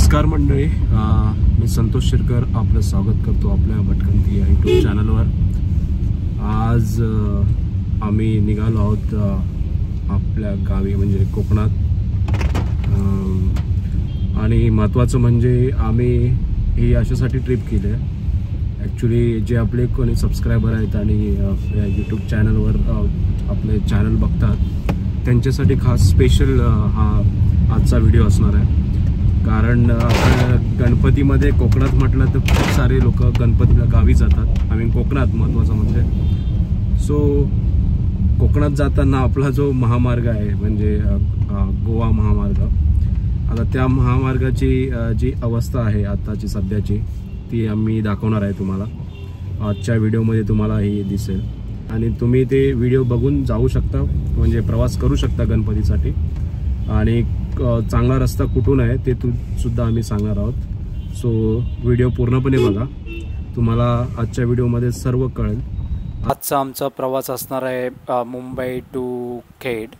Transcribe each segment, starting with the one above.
नमस्कार मंडळी, मी संतोष शिरकर आपलं स्वागत करतो आपल्या भटकंती या यूट्यूब चॅनलवर। आज आम्ही निघालो आहोत आपल्या गावी म्हणजे कोकणात। आणि महत्त्वाचं म्हणजे आम्ही ही अशासाठी ट्रिप केली आहे। ॲक्च्युली जे आपले कोणी सबस्क्रायबर आहेत आणि या यूट्यूब चॅनलवर आपले चॅनल बघतात त्यांच्यासाठी खास स्पेशल हा आजचा व्हिडिओ असणार आहे। कारण गणपतीमध्ये कोकणात म्हटलं तर खूप सारे लोक गणपतीला गावी जातात। आम्ही कोकणात महत्त्वाचं म्हणजे कोकणात जाताना आपला जो महामार्ग आहे म्हणजे गोवा महामार्ग, आता त्या महामार्गाची जी अवस्था आहे आताची सध्याची ती आम्ही दाखवणार आहे तुम्हाला आजच्या व्हिडिओमध्ये। तुम्हाला ही दिसेल आणि तुम्ही ते व्हिडिओ बघून जाऊ शकता म्हणजे प्रवास करू शकता गणपतीसाठी। आणि चांगला रस्ता कुठून आहे ते सुद्धा आम्ही सांगणार आहोत। सो व्हिडिओ पूर्णपणे बघा, तुम्हाला आजच्या व्हिडिओमध्ये सर्व कळेल। आजचा आमचा प्रवास असणार आहे मुंबई टू खेड।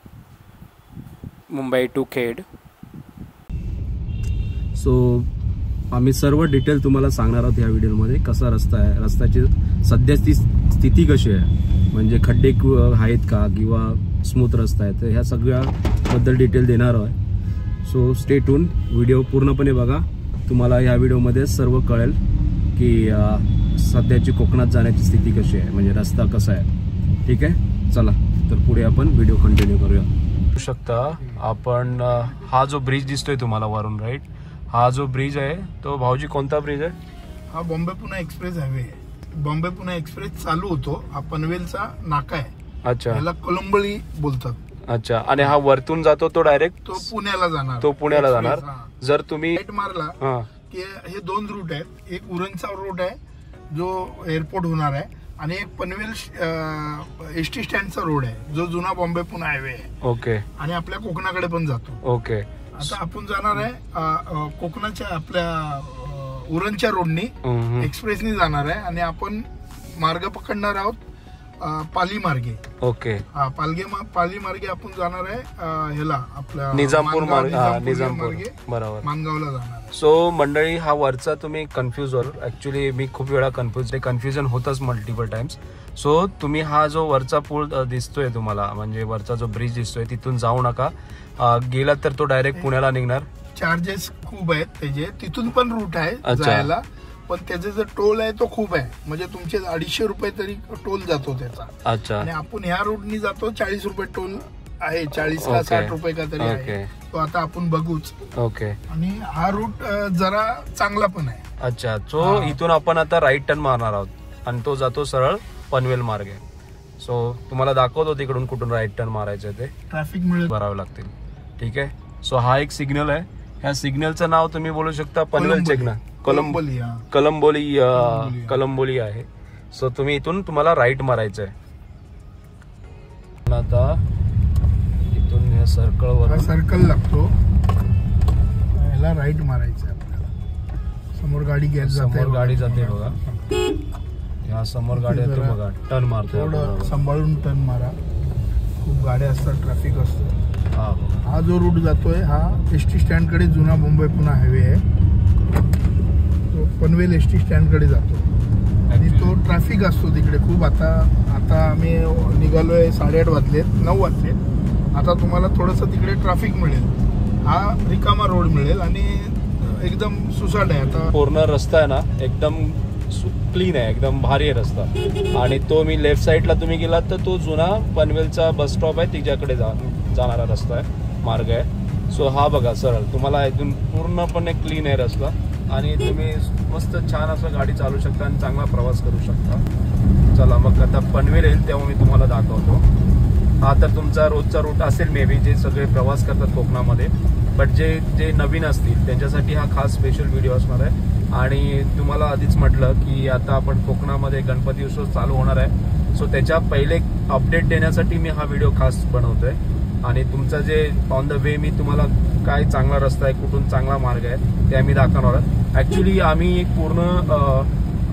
सो आम्ही सर्व डिटेल तुम्हाला सांगणार आहोत या व्हिडिओमध्ये। कसा रस्ता आहे, रस्त्याची सध्याची स्थिती कशी आहे, म्हणजे खड्डे आहेत का किंवा स्मूथ रस्ता आहे, तर ह्या सगळ्याबद्दल डिटेल देणार आहे। सो स्टे ट्यून, व्हिडिओ पूर्णपणे बघा, तुम्हाला या व्हिडिओमध्ये सर्व कळेल की सध्याची कोकणात जाण्याची स्थिती कशी आहे, म्हणजे रस्ता कसा आहे। ठीक आहे, चला तर पुढे आपण व्हिडिओ कंटिन्यू करूया। बघू शकता आपण हा जो ब्रिज दिसतोय तुम्हाला वरून, राईट, हा जो ब्रिज आहे तो भाऊजी कोणता ब्रिज आहे? हा बॉम्बे पुणे एक्सप्रेस हायवे आहे। बॉम्बे पुणे एक्सप्रेस चालू होतो, हा पनवेलचा नाका आहे। अच्छा, याला कोलंबळी बोलतात। अच्छा, आणि हा वरतून जातो तो डायरेक्ट तो पुण्याला जाणार। जर तुम्ही राईट मारला की हे दोन रूट आहेत, एक उरणचा रूट आहे जो एअरपोर्ट होणार आहे आणि एक पनवेल एसटी स्टँडचा रोड आहे जो जुना बॉम्बे पुणे हायवे आहे। ओके, आणि आपल्या कोकणाकडे पण जातो। ओके, आता आपण जाणार आहे कोकणाच्या आपल्या उरणच्या रोडनी एक्सप्रेसनी जाणार आहे आणि आपण मार्ग पकडणार आहोत पाली मार्गे। ओके, पाली मार्गे आपण जाणार आहे ह्याला आपल्या निजामपूर मार्गे बरोबर मानगावला जाणार। सो मंडळी, हा वरचा तुम्ही कन्फ्युज व्हाल, ऍक्च्युली मी खूप वेळा कन्फ्युजन होतच मल्टिपल टाइम्स। सो तुम्ही हा जो वरचा पूल दिसतोय तुम्हाला, म्हणजे वरचा जो ब्रिज दिसतोय तिथून जाऊ नका, गेला तर तो डायरेक्ट पुण्याला निघणार। चार्जेस खूप आहेत त्याचे, तिथून पण रूट आहे जायला, पण त्याचे जो टोल आहे तो खूप आहे, म्हणजे तुमचे 250 रुपये तरी टोल जातो त्याचा। अच्छा, आणि आपण ह्या रूटनी जातो, 40 रुपये टोल आहे, 40 का 60 रुपये का तरी आहे, तो आता आपण बघूच। ओके, आणि हा रूट जरा चांगला पण आहे। अच्छा, सो इथून आपण आता राईट टर्न मारणार आहोत आणि तो जातो सरळ पनवेल मार्गे। सो तुम्हाला दाखवतो तिकडून कुठून राईट टर्न मारायचं ते, ट्रॅफिक भरावे लागतील। ठीक आहे, सो हा एक सिग्नल आहे, ह्या सिग्नलचं नाव तुम्ही बोलू शकता पनवेल चेक, कलंबोली आहे। सो तुम्ही इथून तुम्हाला राईट मारायचं आहे। आता इथून या सर्कल लागतो, याला राईट मारायचं आहे आपल्याला। समोर गाडी जाते बघा, या समोर गाडी येते बघा, टर्न मारतो, थोडं सांभाळून टर्न मारा, खूप गाड्या असतात, ट्रॅफिक असतं। हा जो रूट जातोय हा एसटी स्टँड कडे, जुना मुंबई पुणे हायवे आहे, तो पनवेल एसटी स्टँड कडे जातो आणि तो ट्रॅफिक असतो तिकडे खूप। आता आम्ही निघालोय 8:30 वाजलेत, 9 वाजलेत, आता तुम्हाला थोडस तिकडे ट्रॅफिक मिळेल, हा रिकामा रोड मिळेल आणि एकदम सुसाट आहे। आता पूर्ण रस्ता आहे ना एकदम क्लीन आहे, एकदम भारी आहे रस्ता। आणि तो मी लेफ्ट साईडला तुम्ही गेलात तर तो जुना पनवेलचा बस स्टॉप आहे, तिच्याकडे जाणारा रस्ता आहे, मार्ग आहे। सो हा बघा सरळ, तुम्हाला इथून पूर्णपणे क्लीन आहे रस्ता आणि तुम्ही मस्त छान असं गाडी चालू शकता आणि चांगला प्रवास करू शकता। चला मग आता पनवेल येईल तेव्हा मी तुम्हाला दाखवतो। हा तर तुमचा रोजचा रूट असेल मे बी, जे सगळे प्रवास करतात कोकणामध्ये, बट जे नवीन असतील त्यांच्यासाठी हा खास स्पेशल व्हिडिओ असणार आहे। आणि तुम्हाला आधीच म्हटलं की आता आपण कोकणामध्ये गणपती उत्सव चालू होणार आहे, सो त्याच्या पहिले अपडेट देण्यासाठी मी हा व्हिडिओ खास बनवतोय। आणि तुमचं जे ऑन द वे मी तुम्हाला काय चांगला रस्ता आहे, कुठून चांगला मार्ग आहे ते आम्ही दाखवणार आहोत। ऍक्च्युली आम्ही पूर्ण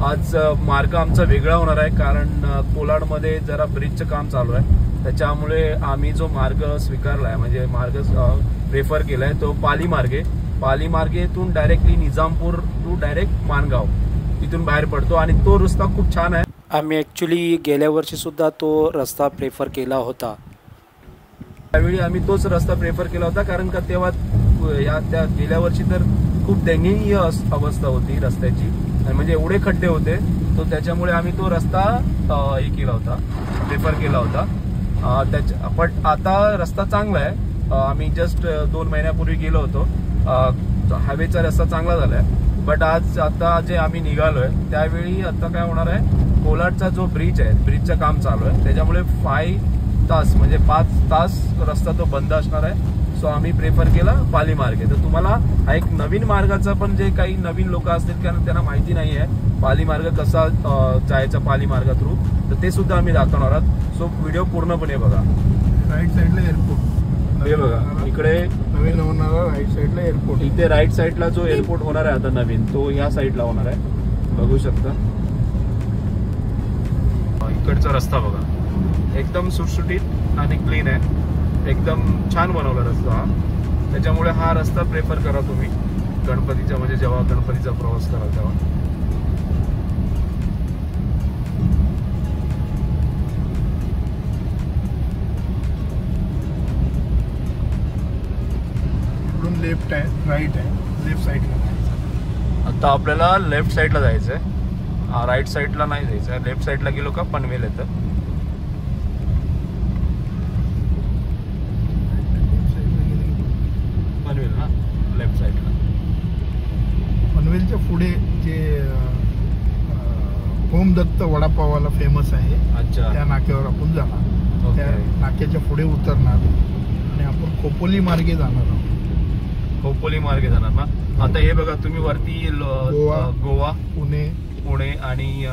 आज मार्ग आमचा वेगळा होणार आहे, कारण कोलाडमध्ये जरा ब्रिजचं काम चालू आहे, त्याच्यामुळे आम्ही जो मार्ग स्वीकारलाय म्हणजे मार्ग प्रेफर केलाय तो पाली मार्गे, पाली मार्गेतून directly Nizampur to direct Mangaon इथून बाहेर पडतो आणि तो रस्ता खूप छान आहे. आम्ही ॲक्च्युली गेल्या वर्षी सुद्धा तो रस्ता प्रेफर केला होता. त्यावेळी आम्ही तोच रस्ता प्रेफर केला होता कारण का तेव्हा त्या गेल्या वर्षी तर खूप दयनीय अवस्था होती रस्त्याची आणि म्हणजे एवढे खड्डे होते तो त्याच्यामुळे आम्ही तो रस्ता हे केला होता, प्रेफर केला होता. पण आता रस्ता चांगला आहे. आम्ही जस्ट 2 महिन्यापूर्वी गेलो होतो. हायवेचा रस्ता चांगला झालाय. बट आता जे आम्ही निघालोय त्यावेळी आता काय होणार आहे, कोलाडचा जो ब्रिज आहे ब्रिजचं काम चालू आहे त्याच्यामुळे 5 तास म्हणजे 5 तास रस्ता तो बंद असणार आहे. सो आम्ही प्रेफर केला पाली मार्गे. तर तुम्हाला हा एक नवीन मार्गाचा पण जे काही नवीन लोक असतील कारण त्यांना माहिती नाही आहे पाली मार्ग कसा जायचा पाली मार्गा थ्रू, तर ते सुद्धा आम्ही दाखवणार आहोत. सो व्हिडिओ पूर्णपणे बघा. राईट साईडला एअरपोर्ट हे बघा, इकडे नवीन होणारा राईट साईडला एअरपोर्ट. इथे राईट साईडला जो एअरपोर्ट होणार आहे आता नवीन तो ह्या साईडला होणार आहे. बघू शकता इकडचा रस्ता बघा, एकदम सुटसुटीत आणि क्लीन आहे. एकदम छान बनवला रस्ता हा. त्याच्यामुळे हा रस्ता प्रेफर करा तुम्ही गणपतीचा, म्हणजे जेव्हा गणपतीचा प्रवास करा तेव्हा. लेफ्ट आहे, राईट आहे, लेफ्ट साईडला. आता आपल्याला लेफ्ट साईडला जायचं आहे, राईट साईडला नाही जायचं आहे. लेफ्ट साईडला गेलो का पनवेल येतं. पनवेल ना लेफ्ट साईडला. पनवेलच्या पुढे जे ओम दत्त वडापावाला फेमस आहे, अच्छा, त्या नाक्यावर आपण जाणार. त्या नाक्याच्या पुढे उतरणार आणि आपण खोपोली मार्गे जाणार आहोत. खोपोली मार्गे जाणार ना. आता हे बघा तुम्ही वरती गोवा, पुणे आणि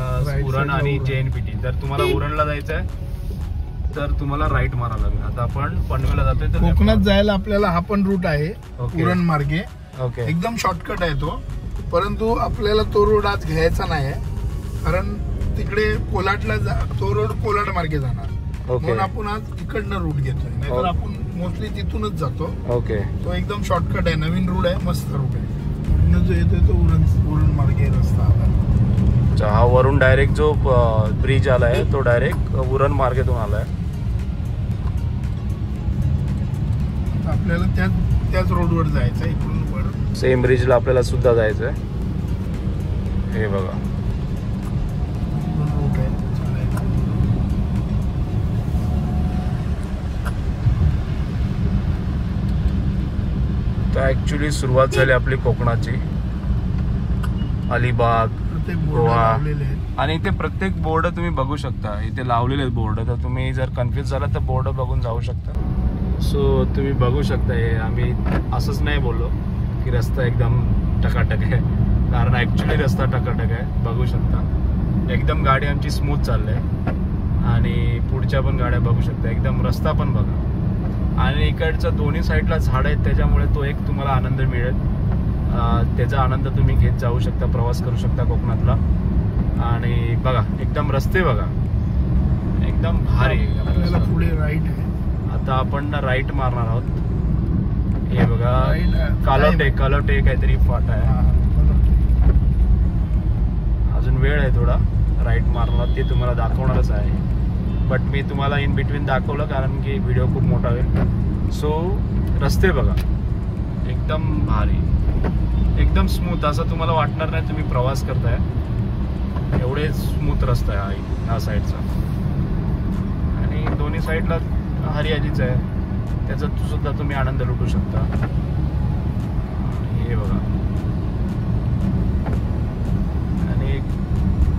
उरण आणि JNPT. जर तुम्हाला उरणला जायचं आहे तर तुम्हाला राईट मारावं लागेल. आता आपण पनवेलला जातोय तर कोकणात जायला आपल्याला हा पण रूट आहे उरण मार्गे. ओके, एकदम शॉर्टकट आहे तो, परंतु आपल्याला तो रोड आज घ्यायचा नाही आहे कारण तिकडे कोलाडला तो रोड कोलाड मार्गे जाणार. म्हणून आपण आज इकडनं रूट घेतोय, नाहीतर आपण मोस्टली तिथूनच जातो. ओके, तो एकदम शॉर्टकट आहे, नवीन रूट आहे, मस्त रूट आहे. जो येतोय तो उरण मार्गे रस्ता आला. हा वरून डायरेक्ट जो ब्रिज आलाय तो डायरेक्ट उरण मार्गेतून आलाय. आपल्याला त्याच रोडवर जायचं, इकडून वर सेम ब्रिजला आपल्याला सुद्धा जायचंय. हे बघा रूट आहे. तर ऍक्च्युली सुरुवात झाली आपली कोकणाची. अलिबाग, गोवा, आणि इथे प्रत्येक बोर्ड तुम्ही बघू शकता. इथे लावलेले आहेत बोर्ड, तर तुम्ही जर कन्फ्युज झाला तर बोर्ड बघून जाऊ शकता. सो तुम्ही बघू शकता, हे आम्ही असंच नाही बोललो की रस्ता एकदम टकाटक आहे, कारण ऍक्च्युली रस्ता टकाटक आहे. बघू शकता एकदम गाडी आमची स्मूथ चालली आहे आणि पुढच्या पण गाड्या बघू शकता. एकदम रस्ता पण बघा आणि इकडचं दोन्ही साईडला झाड आहेत त्याच्यामुळे तो एक तुम्हाला आनंद मिळेल. त्याचा आनंद तुम्ही घेत जाऊ शकता, प्रवास करू शकता कोकणातला. आणि बघा एकदम रस्ते बघा एकदम भारी. पुढे राईट आहे, आता आपण राईट मारणार आहोत. हे बघा कालोटे काहीतरी फाटा आहे. अजून वेळ आहे थोडा राईट मारणार, ते तुम्हाला दाखवणारच आहे. बट मी तुम्हाला इन बिटवीन दाखवलं कारण की व्हिडिओ खूप मोठा होईल. सो रस्ते बघा एकदम भारी, एकदम स्मूथ. असं तुम्हाला वाटणार नाही तुम्ही प्रवास करताय, एवढे स्मूथ रस्ता आहे ह्या साईडचा. आणि दोन्ही साईडला हरियालीच आहे, त्याचा सुद्धा तुम्ही आनंद लुटू शकता. हे बघा, आणि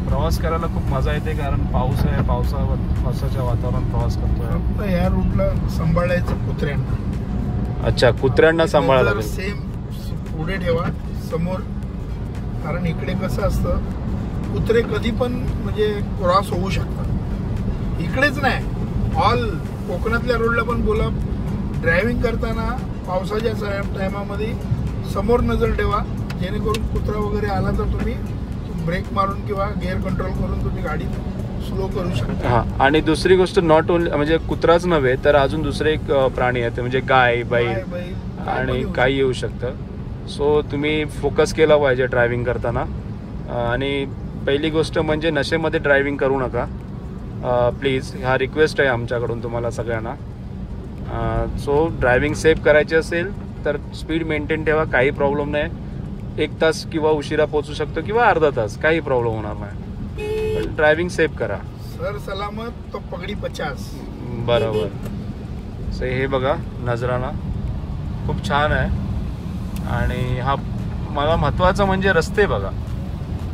प्रवास करायला खूप मजा येते कारण पाऊस आहे. पावसाच्या वातावरणात प्रवास करतोय. या रूटला सांभाळायचं कुत्र्यांना. अच्छा, कुत्र्यांना सांभाळायला लागेल. सेम पुढे ठेवा समोर, कारण इकडे कसं असतं कुत्रे कधी पण म्हणजे क्रॉस होऊ शकतात. इकडेच नाही, ऑल कोकणातल्या रोडला पण बोला, ड्रायव्हिंग करताना पावसाच्या टायमामध्ये समोर नजर ठेवा, जेणेकरून कुत्रा वगैरे आला तर तुम्ही ब्रेक मारून किंवा गिअर कंट्रोल करून तुम्ही गाडी स्लो करू शकता. हा, आणि दुसरी गोष्ट नॉट ओनली म्हणजे कुत्राच नव्हे तर अजून दुसरे एक प्राणी आहेत म्हणजे गाय, बैल आणि काही येऊ शकतं. सो तुम्ही फोकस केला पाहिजे ड्रायव्हिंग करताना. आणि पहिली गोष्ट म्हणजे नशेमध्ये ड्रायव्हिंग करू नका प्लीज. हा रिक्वेस्ट आहे आमच्याकडून तुम्हाला सगळ्यांना. सो ड्रायव्हिंग सेफ करायची असेल तर स्पीड मेंटेन ठेवा, काही प्रॉब्लेम नाही. 1 तास किंवा उशिरा पोहोचू शकतो किंवा अर्धा तास, काही प्रॉब्लेम होणार नाही, पण ड्रायव्हिंग सेफ करा. सर सलामत तो पगडी 50. बरोबर. सो हे बघा नजराना खूप छान आहे. आणि हा मला महत्त्वाचं म्हणजे रस्ते बघा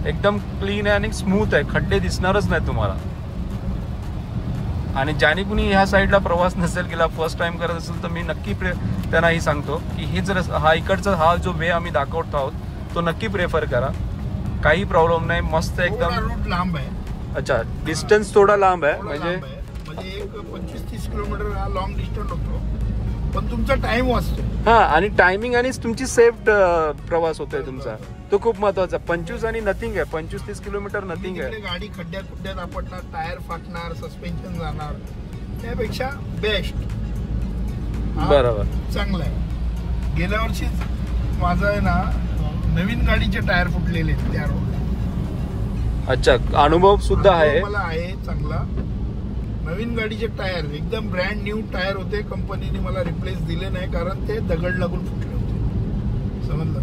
एकदम क्लीन आहे आणि स्मूथ आहे, खड्डे दिसणारच नाही तुम्हाला. आणि ज्याने कुणी ह्या साईडला प्रवास नसेल केला, फर्स्ट टाइम करत असेल, तर मी नक्की त्यांनाही सांगतो की हे जर हा इकडचा हा जो वे आम्ही दाखवत आहोत तो नक्की प्रेफर करा, काही प्रॉब्लेम नाही, मस्त एकदम. रूट लांब आहे. अच्छा, डिस्टन्स थोडा लांब आहे, म्हणजे एक 25-30 किलोमीटर हा लॉंग डिस्टन्स होतो, पण तुमचा टाइम वाचतो. हा, आणि टायमिंग आणि तुमची सेफ प्रवास होतोय तुमचा, तो खूप महत्वाचा. 25 आणि नथिंग आहे, 25-30 किलोमीटर नथिंग आहे. गाडी खड्ड्यात खुड्ड्यात आपटणार, टायर फाटणार, सस्पेन्शन जाणार, त्यापेक्षा बेस्ट. बरोबर, चांगला आहे. गेल्या वर्षीच माझा आहे ना नवीन गाडीचे टायर फुटलेले त्या रोडला. अच्छा, अनुभव सुद्धा आहे मला आहे चांगला. नवीन गाडीचे टायर एकदम ब्रँड न्यू टायर होते, कंपनीने मला रिप्लेस दिले नाही कारण ते दगड लागून फुटले होते. समजलं?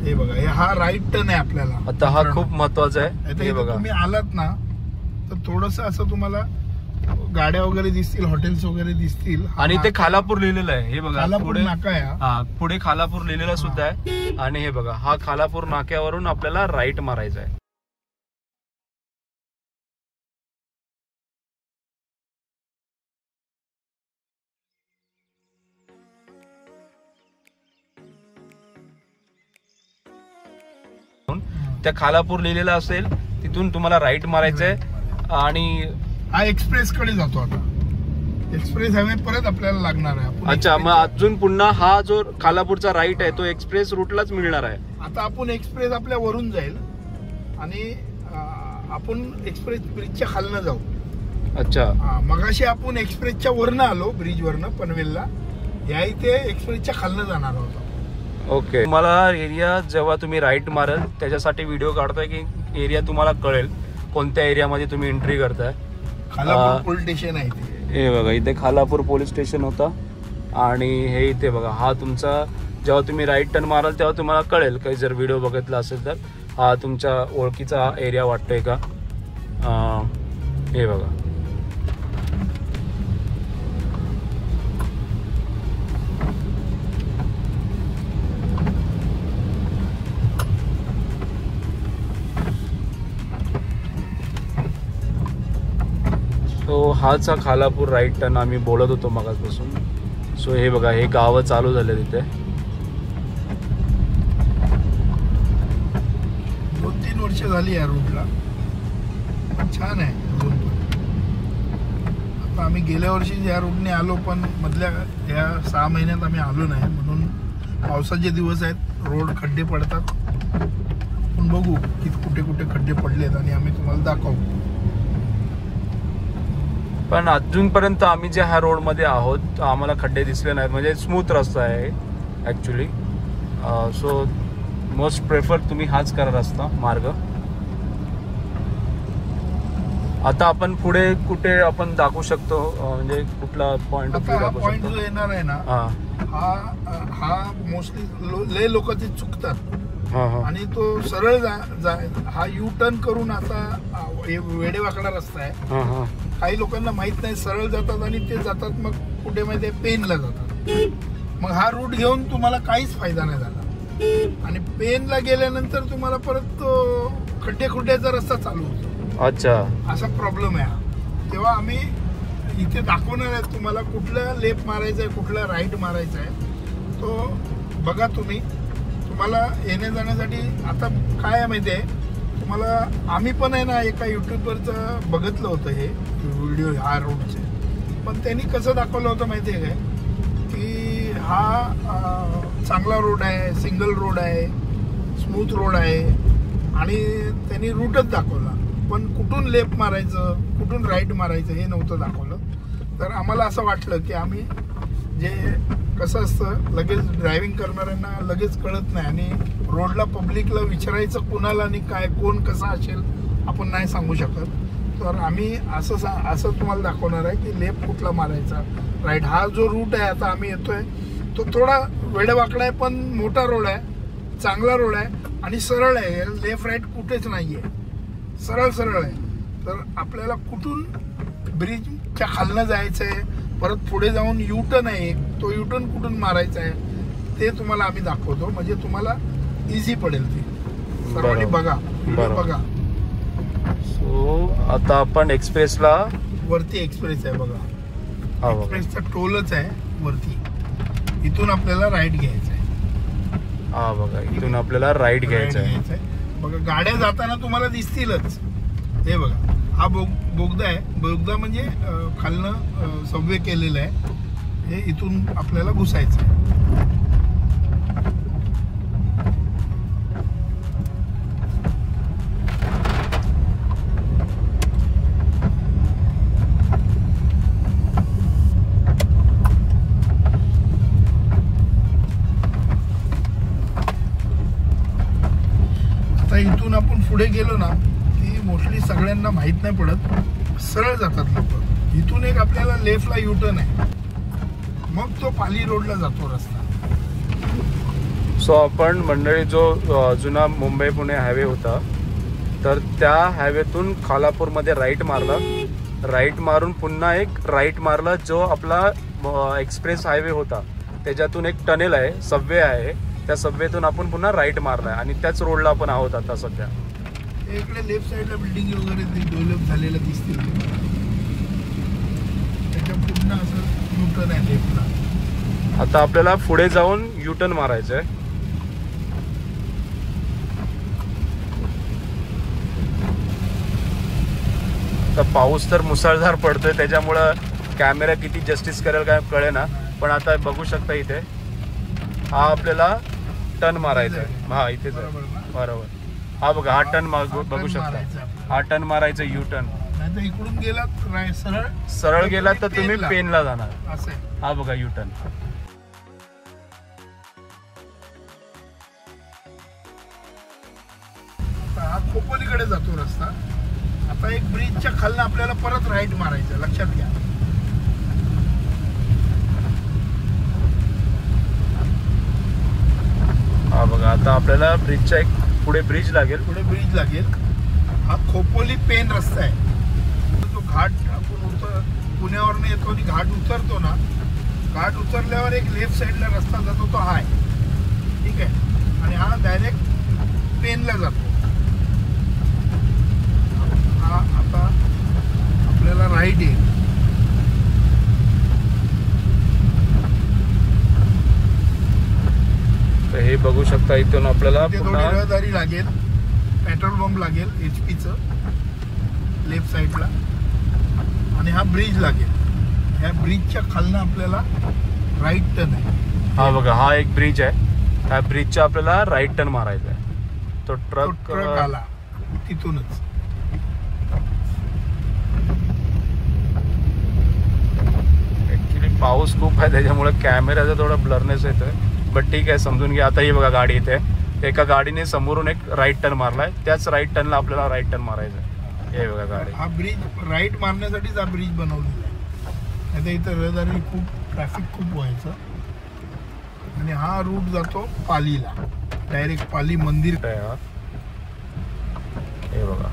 हे बघा, हा राईट टर्न आहे आपल्याला आता, हा खूप महत्वाचा आहे. हे बघा, तुम्ही आलात ना तर थोडस असं तुम्हाला गाड्या वगैरे दिसतील, हॉटेल्स वगैरे दिसतील. आणि ते खालापूर लिहिलेलं आहे. हे बघा, पुढे नाका आहे. हा, पुढे खालापूर लिहिलेला सुद्धा आहे. आणि हे बघा, हा खालापूर नाक्यावरून आपल्याला राईट मारायचा आहे. त्या खालापूर लिहिलेला असेल तिथून तुम्हाला राईट मारायचंय. आणि हा एक्सप्रेस कडे जातो. आता एक्सप्रेस हायवे परत आपल्याला लागणार आहे. अच्छा, मग अजून पुन्हा हा जो खालापूरचा राईट आहे तो एक्सप्रेस रूटलाच मिळणार आहे. आता आपण एक्सप्रेस आपल्या वरून जाईल आणि आपण एक्सप्रेस ब्रिजच्या खालनं जाऊ. अच्छा, मगाशी आपण एक्सप्रेसच्या वरनं आलो, ब्रिज वरनं पनवेलला. या इथे एक्सप्रेसच्या खालनं जाणार होतो. ओके. तुम्हाला एरिया जेव्हा तुम्ही राईट माराल त्याच्यासाठी व्हिडिओ काढतोय की एरिया तुम्हाला कळेल कोणत्या एरियामध्ये तुम्ही एंट्री करताय. खालापूर पोलीस स्टेशन आहे इथे. हे बघा, इथे खालापूर पोलीस स्टेशन होता. आणि हे इथे बघा, हा तुमचा जेव्हा तुम्ही राईट टर्न माराल तेव्हा तुम्हाला कळेल, काही जर व्हिडिओ बघितला असेल तर, हा तुमच्या ओळखीचा एरिया वाटतोय का. हे बघा, तो हाच हा खालापूर राईट टर्न आम्ही बोलत होतो मगाचपासून. सो हे बघा, हे गावं चालू झाले तिथे. 2-3 वर्ष झाली या रूटला, छान आहे अजून. आता आम्ही गेल्या वर्षी या रूटने आलो, पण मधल्या या 6 महिन्यात आम्ही आलो नाही, म्हणून पावसाचे दिवस आहेत, रोड खड्डे पडतात. पण बघू की कुठे कुठे खड्डे पडलेत आणि आम्ही तुम्हाला दाखवू. पण अजूनपर्यंत आम्ही जे ह्या रोडमध्ये आहोत आम्हाला खड्डे दिसले नाहीत, म्हणजे स्मूथ रस्ता आहे ॲक्च्युली. सो मोस्ट प्रेफर तुम्ही हाच करा रस्ता मार्ग. आता आपण पुढे कुठे आपण दाखवू शकतो, म्हणजे कुठला पॉइंट ऑफ व्ह्यू पॉइंट जो येणार आहे ना, हा मोस्टली लय लोक ते चुकतात आणि तो सरळ हा यू टर्न करून आता वेडेवाकडा रस्ता आहे. काही लोकांना माहित नाही, सरळ जातात आणि ते जातात मग कुठे माहिती आहे पेनला जातात. मग हा रूट घेऊन तुम्हाला काहीच फायदा नाही झाला. आणि पेनला गेल्यानंतर तुम्हाला परत खड्डे खुड्ड्याचा रस्ता चालू होतो. अच्छा, असा प्रॉब्लेम आहे. तेव्हा आम्ही इथे दाखवणार आहे तुम्हाला कुठला लेफ्ट मारायचा आहे, कुठला राईट मारायचा आहे, तो बघा तुम्ही. तुम्हाला येण्या जाण्यासाठी आता काय आहे माहिती आहे तुम्हाला, आम्ही पण आहे ना एका युट्यूबवरचं बघितलं होतं हे व्हिडिओ ह्या रोडचे. पण त्यांनी कसं दाखवलं होतं माहिती आहे काय, की हा चांगला रोड आहे, सिंगल रोड आहे, स्मूथ रोड आहे, आणि त्यांनी रूटच दाखवला. पण कुठून लेफ्ट मारायचं, कुठून राईट मारायचं हे नव्हतं दाखवलं. तर आम्हाला असं वाटलं की आम्ही जे कसं असतं, लगेच ड्रायव्हिंग करणाऱ्यांना लगेच कळत नाही आणि रोडला पब्लिकला विचारायचं कुणाला आणि काय कोण कसा असेल आपण नाही सांगू शकत. तर आम्ही असं तुम्हाला दाखवणार आहे की लेफ्ट कुठला मारायचा, राईट. हा जो रूट आहे आता आम्ही येतोय तो थोडा वेडेवाकडा आहे, पण मोठा रोड आहे, चांगला रोड आहे आणि सरळ आहे. लेफ्ट राईट कुठेच नाही आहे, सरळ आहे. तर आपल्याला कुठून ब्रिजच्या खालनं जायचं आहे, परत पुढे जाऊन युटर्न आहे, तो युटर्न कुठून मारायचा आहे ते तुम्हाला आम्ही दाखवतो, म्हणजे तुम्हाला इझी पडेल ते. सर्वांनी बघा, बघा. सो आता आपण एक्सप्रेसला वरती एक्सप्रेस आहे बघा, एक्सप्रेसचा टोलच आहे वरती. इथून आपल्याला राईट घ्यायचं आहे. हा बघा, इथून आपल्याला राईट घ्यायचं आहे. बघा गाड्या जाताना तुम्हाला दिसतीलच. हे बघा, हा बोगदा आहे. बोगदा म्हणजे खालनं सबवे केलेलं आहे. हे इथून आपल्याला घुसायचं आहे. आता इथून आपण पुढे गेलो ना, मोस्टली सगळ्यांना माहित नाही पडत, सरळ जातात लोक. इथून एक आपल्याला लेफ्टला युटर्न आहे, मग तो पाली रोडला जातो रस्ता. सो आपण मंडळी जो जुना मुंबई पुणे हायवे होता, तर त्या हायवेतून खालापूरमध्ये राईट मारला. राईट मारून पुन्हा एक राईट मारला. जो आपला एक्सप्रेस हायवे होता त्याच्यातून एक टनेल आहे, सबवे आहे, त्या सबवेतून आपण पुन्हा राईट मारलाय आणि त्याच रोडला आपण आहोत आता सध्या. इकडे लेफ्ट साईडला बिल्डिंग वगैरे डेव्हलप झालेलं दिसतील. त्याच्या पुढे असं युटर्न आहे लेफ्टला. आता आपल्याला पुढे जाऊन युटर्न मारायचंय. तर पाऊस तर मुसळधार पडतोय, त्याच्यामुळं कॅमेरा किती जस्टिस करेल काय कळे ना. पण आता बघू शकता इथे हा आपल्याला टर्न मारायचा आहे. हा इथेच बरोबर. हा बघा, हा टर्न बघू शकता, हा टर्न मारायचं यू टर्न. इकडून गेला सरळ गेला तर तुम्ही पेनला जाणार. हा बघा यू टर्न. हा खोपोलीकडे जातो रस्ता. आता एक ब्रिजच्या खालनं आपल्याला परत राईट मारायचं, लक्षात घ्या. हा बघा, आता आपल्याला ब्रिजच्या एक पुढे ब्रिज लागेल. हा खोपोली पेन रस्ता आहे. तो घाट आपण पुण्यावरनं येतो आणि घाट उतरतो ना, घाट उतरल्यावर एक लेफ्ट साईडला रस्ता जातो, तो हा आहे, ठीक आहे. आणि हा डायरेक्ट पेनला जातो. हा आता आपल्याला राईट येईल. तर हे बघू शकता, इथून आपल्याला पुन्हा रहदारी लागेल, पेट्रोल पंप लागेल HP लेफ्ट साईडला, आणि हा ब्रिज लागेल. ह्या ब्रिजच्या खालनं आपल्याला राईट टर्न आहे. हा बघा, हा एक ब्रिज आहे, त्या ब्रिजच्या आपल्याला राईट टर्न मारायचा आहे. तो ट्रक आला तिथूनच. ऍक्च्युली पाऊस खूप आहे, त्याच्यामुळे कॅमेऱ्याचा थोडा ब्लरनेस येतोय, बट ठीक आहे, समजून घ्या. आता ही बघा गाडी येते, एका गाडीने समोरून एक राईट टर्न मारलाय, त्याच राईट टर्नला आपल्याला राईट टर्न मारायचा आहे. हे बघा गाडी. हा ब्रिज राईट मारण्यासाठीच हा ब्रिज बनवलेला आहे. आता इथं रहदारी खूप, ट्रॅफिक खूप व्हायचं. आणि हा रूट जातो पालीला, डायरेक्ट पाली मंदिर आहे. हा हे बघा,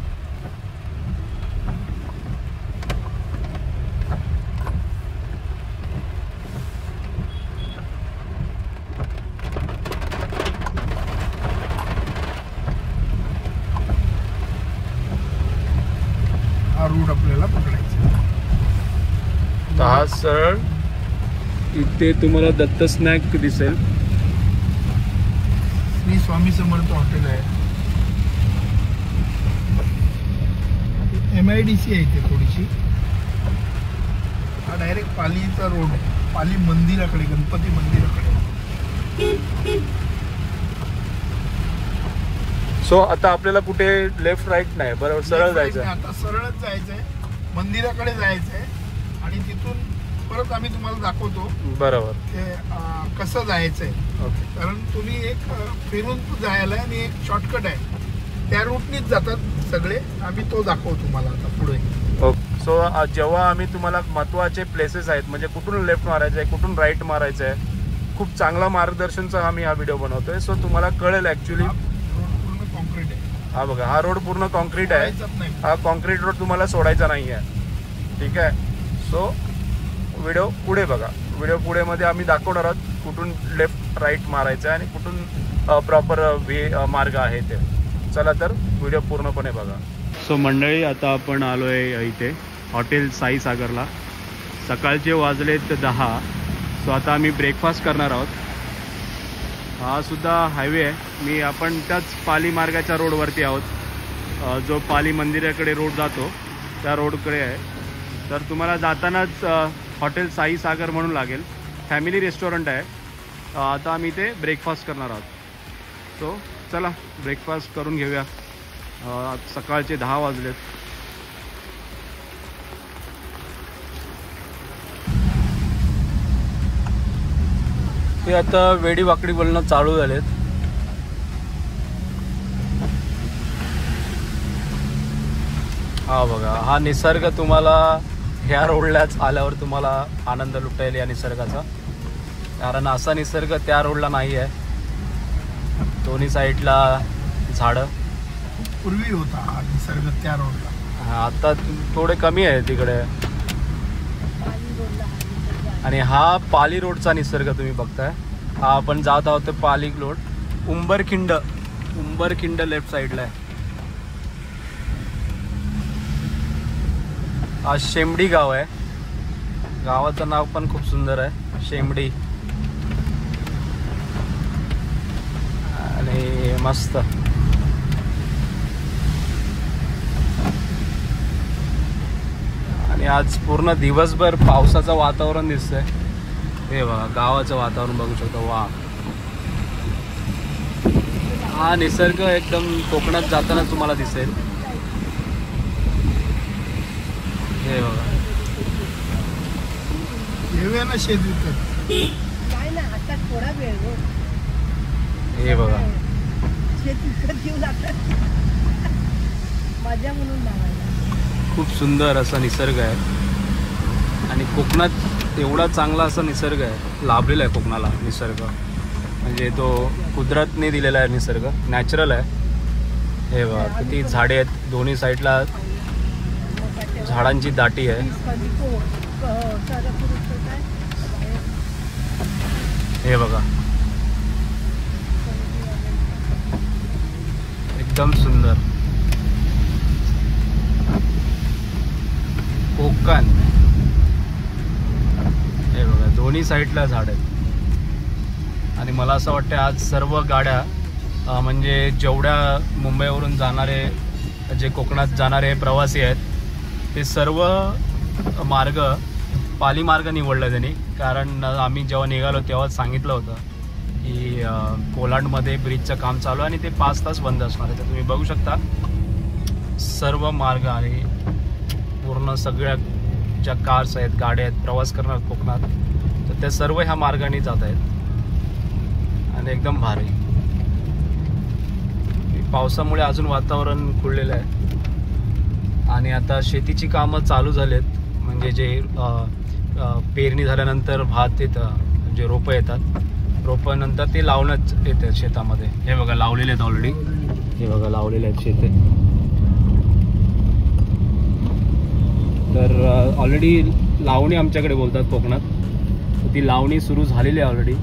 रूट आपल्याला पकडायचा. हा सरळ इथे तुम्हाला दत्त स्नॅक दिसेल. श्री स्वामी समर्थ हॉटेल आहे. MIDC आहे इथे थोडीशी. हा डायरेक्ट पालीचा रोड आहे, पाली मंदिराकडे, गणपती मंदिराकडे. सो आता आपल्याला कुठे लेफ्ट राईट नाही, बरोबर सरळ जायचं. आता सरळच जायचंय, मंदिराकडे जायचंय आणि तिथून परत आम्ही तुम्हाला दाखवतो बरोबर ते कसं जायचंय. कारण तुम्ही एक फिरून जायला आणि एक शॉर्टकट आहे, त्या रूटनीच जातात सगळे. आम्ही तो दाखवतो तुम्हाला आता पुढे. ओके. सो जेव्हा आम्ही तुम्हाला महत्त्वाचे प्लेसेस आहेत, म्हणजे कुठून लेफ्ट मारायचं आहे, कुठून राईट मारायचं आहे, खूप चांगला मार्गदर्शनचा आम्ही हा व्हिडिओ बनवतोय. सो तुम्हाला कळेल ॲक्च्युली. पूर्ण कॉन्क्रीट आहे. हा बघा, हा रोड पूर्ण कॉन्क्रीट आहे. हा कॉन्क्रीट रोड तुम्हाला सोडायचा नाही आहे. ठीक आहे. सो व्हिडिओ पुढे बघा. व्हिडिओ पुढे मध्ये आम्ही दाखवणार आहोत कुठून लेफ्ट राईट मारायचं आहे आणि कुठून प्रॉपर मार्ग आहे ते. चला तर व्हिडिओ पूर्णपणे बघा. सो मंडळी, आता आपण आलो आहे इथे हॉटेल साई सागरला. सकाळचे वाजलेत 10. सो आता आम्ही ब्रेकफास्ट करणार आहोत. हा सुद्धा हायवे आहे. आपण त्याच पाली मार्गाच्या रोडवरती आहोत. जो पाली मंदिराकडे रोड जातो त्या रोडकडे आहे. तर तुम्हाला जातानाच हॉटेल साई सागर म्हणून लागेल. फॅमिली रेस्टॉरंट आहे. आता आम्ही इथे ब्रेकफास्ट करणार आहोत. सो चला ब्रेकफास्ट करून घेऊया. सकाळचे 10 वाजलेत. ते आता वेडी वाकडी बोलणं चालू झालेत. हा बघा, हा निसर्ग तुम्हाला ह्या रोडलाच आल्यावर तुम्हाला आनंद लुटता येईल या निसर्गाचा. कारण असा निसर्ग त्या रोडला नाही आहे. दोन्ही साईडला झाडं. पूर्वी होता हा निसर्ग त्या रोडला. आता थोडे कमी आहे तिकडे. आणि हा पाली रोडचा निसर्ग तुम्ही बघताय. हा आपण जात आहोत पाली रोड. उंबरखिंड लेफ्ट साईडला आहे. हा शेमडी गाव आहे. गावाचं नाव पण खूप सुंदर आहे, शेमडी. आणि मस्त. आणि आज पूर्ण दिवसभर पावसाचं वातावरण दिसतंय. हे बघा, गावाचं वातावरण बघू शकतो. वा, हा निसर्ग एकदम कोकणात जाताना तुम्हाला दिसेल. हे बघा, येऊया ना शेत विकत. काय ना, आता थोडा वेळ हो. हे बघा, शेत विकत घेऊन आता मजा म्हणून लावायला. खूप सुंदर असा निसर्ग आहे. आणि कोकणात एवढा चांगला असा निसर्ग आहे, लाभलेला आहे कोकणाला निसर्ग. म्हणजे तो कुदरतने दिलेला आहे निसर्ग, नॅचरल आहे. हे बघा, किती झाडे आहेत दोन्ही साईडला. झाडांची दाटी आहे. हे बघा, एकदम सुंदर. कोकण. हे बघा, दोन्ही साईडला झाड आहेत. आणि मला असं वाटतं आज सर्व गाड्या म्हणजे जेवढ्या मुंबईवरून जाणारे, जे कोकणात जाणारे प्रवासी आहेत, ते सर्व मार्ग पाली मार्ग निवडला त्यांनी. कारण आम्ही जेव्हा निघालो तेव्हाच सांगितलं होतं की कोलांडमध्ये ब्रिजचं काम चालू आहे आणि ते 5 तास बंद असणार आहे. तर तुम्ही बघू शकता सर्व मार्ग आहे. पूर्ण सगळ्या ज्या कार्स आहेत, गाड्या आहेत, प्रवास करणार कोकणात, तर त्या सर्व ह्या मार्गाने जात आहेत. आणि एकदम भारी. पावसामुळे अजून वातावरण खुललेलं आहे. आणि आता शेतीची कामं चालू झालेत. म्हणजे जे पेरणी झाल्यानंतर भात येतं, जे रोपं येतात, रोपानंतर ते लावणंच येतं शेतामध्ये. हे बघा, लावलेले आहेत ऑलरेडी. हे बघा, लावलेले आहेत शेते. तर ऑलरेडी लावणी आमच्याकडे बोलतात कोकणात. तर ती लावणी सुरू झालेली आहे ऑलरेडी.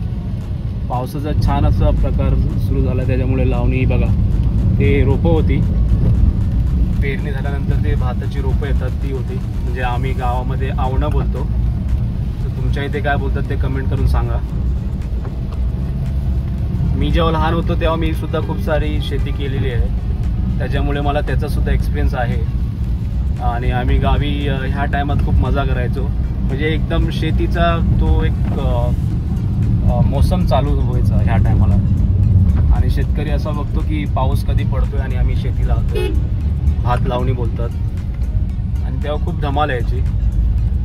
पावसाचा छान असा प्रकार सुरू झाला, त्याच्यामुळे लावणी बघा, ते रोपं होती. पेरणी झाल्यानंतर ते भाताची रोपं येतात ती होती. म्हणजे आम्ही गावामध्ये आवणं बोलतो. तर तुमच्या इथे काय बोलतात ते कमेंट करून सांगा. मी जेव्हा लहान होतो तेव्हा मी सुद्धा खूप सारी शेती केलेली आहे, त्याच्यामुळे मला त्याचा सुद्धा एक्सपिरियन्स आहे. आणि आम्ही गावी ह्या टायमात खूप मजा करायचो. म्हणजे एकदम शेतीचा तो एक मोसम चालू व्हायचा ह्या टायमाला. आणि शेतकरी असा बघतो की पाऊस कधी पडतोय आणि आम्ही शेतीला भात लावणी बोलतात. आणि तेव्हा खूप धमाल यायची.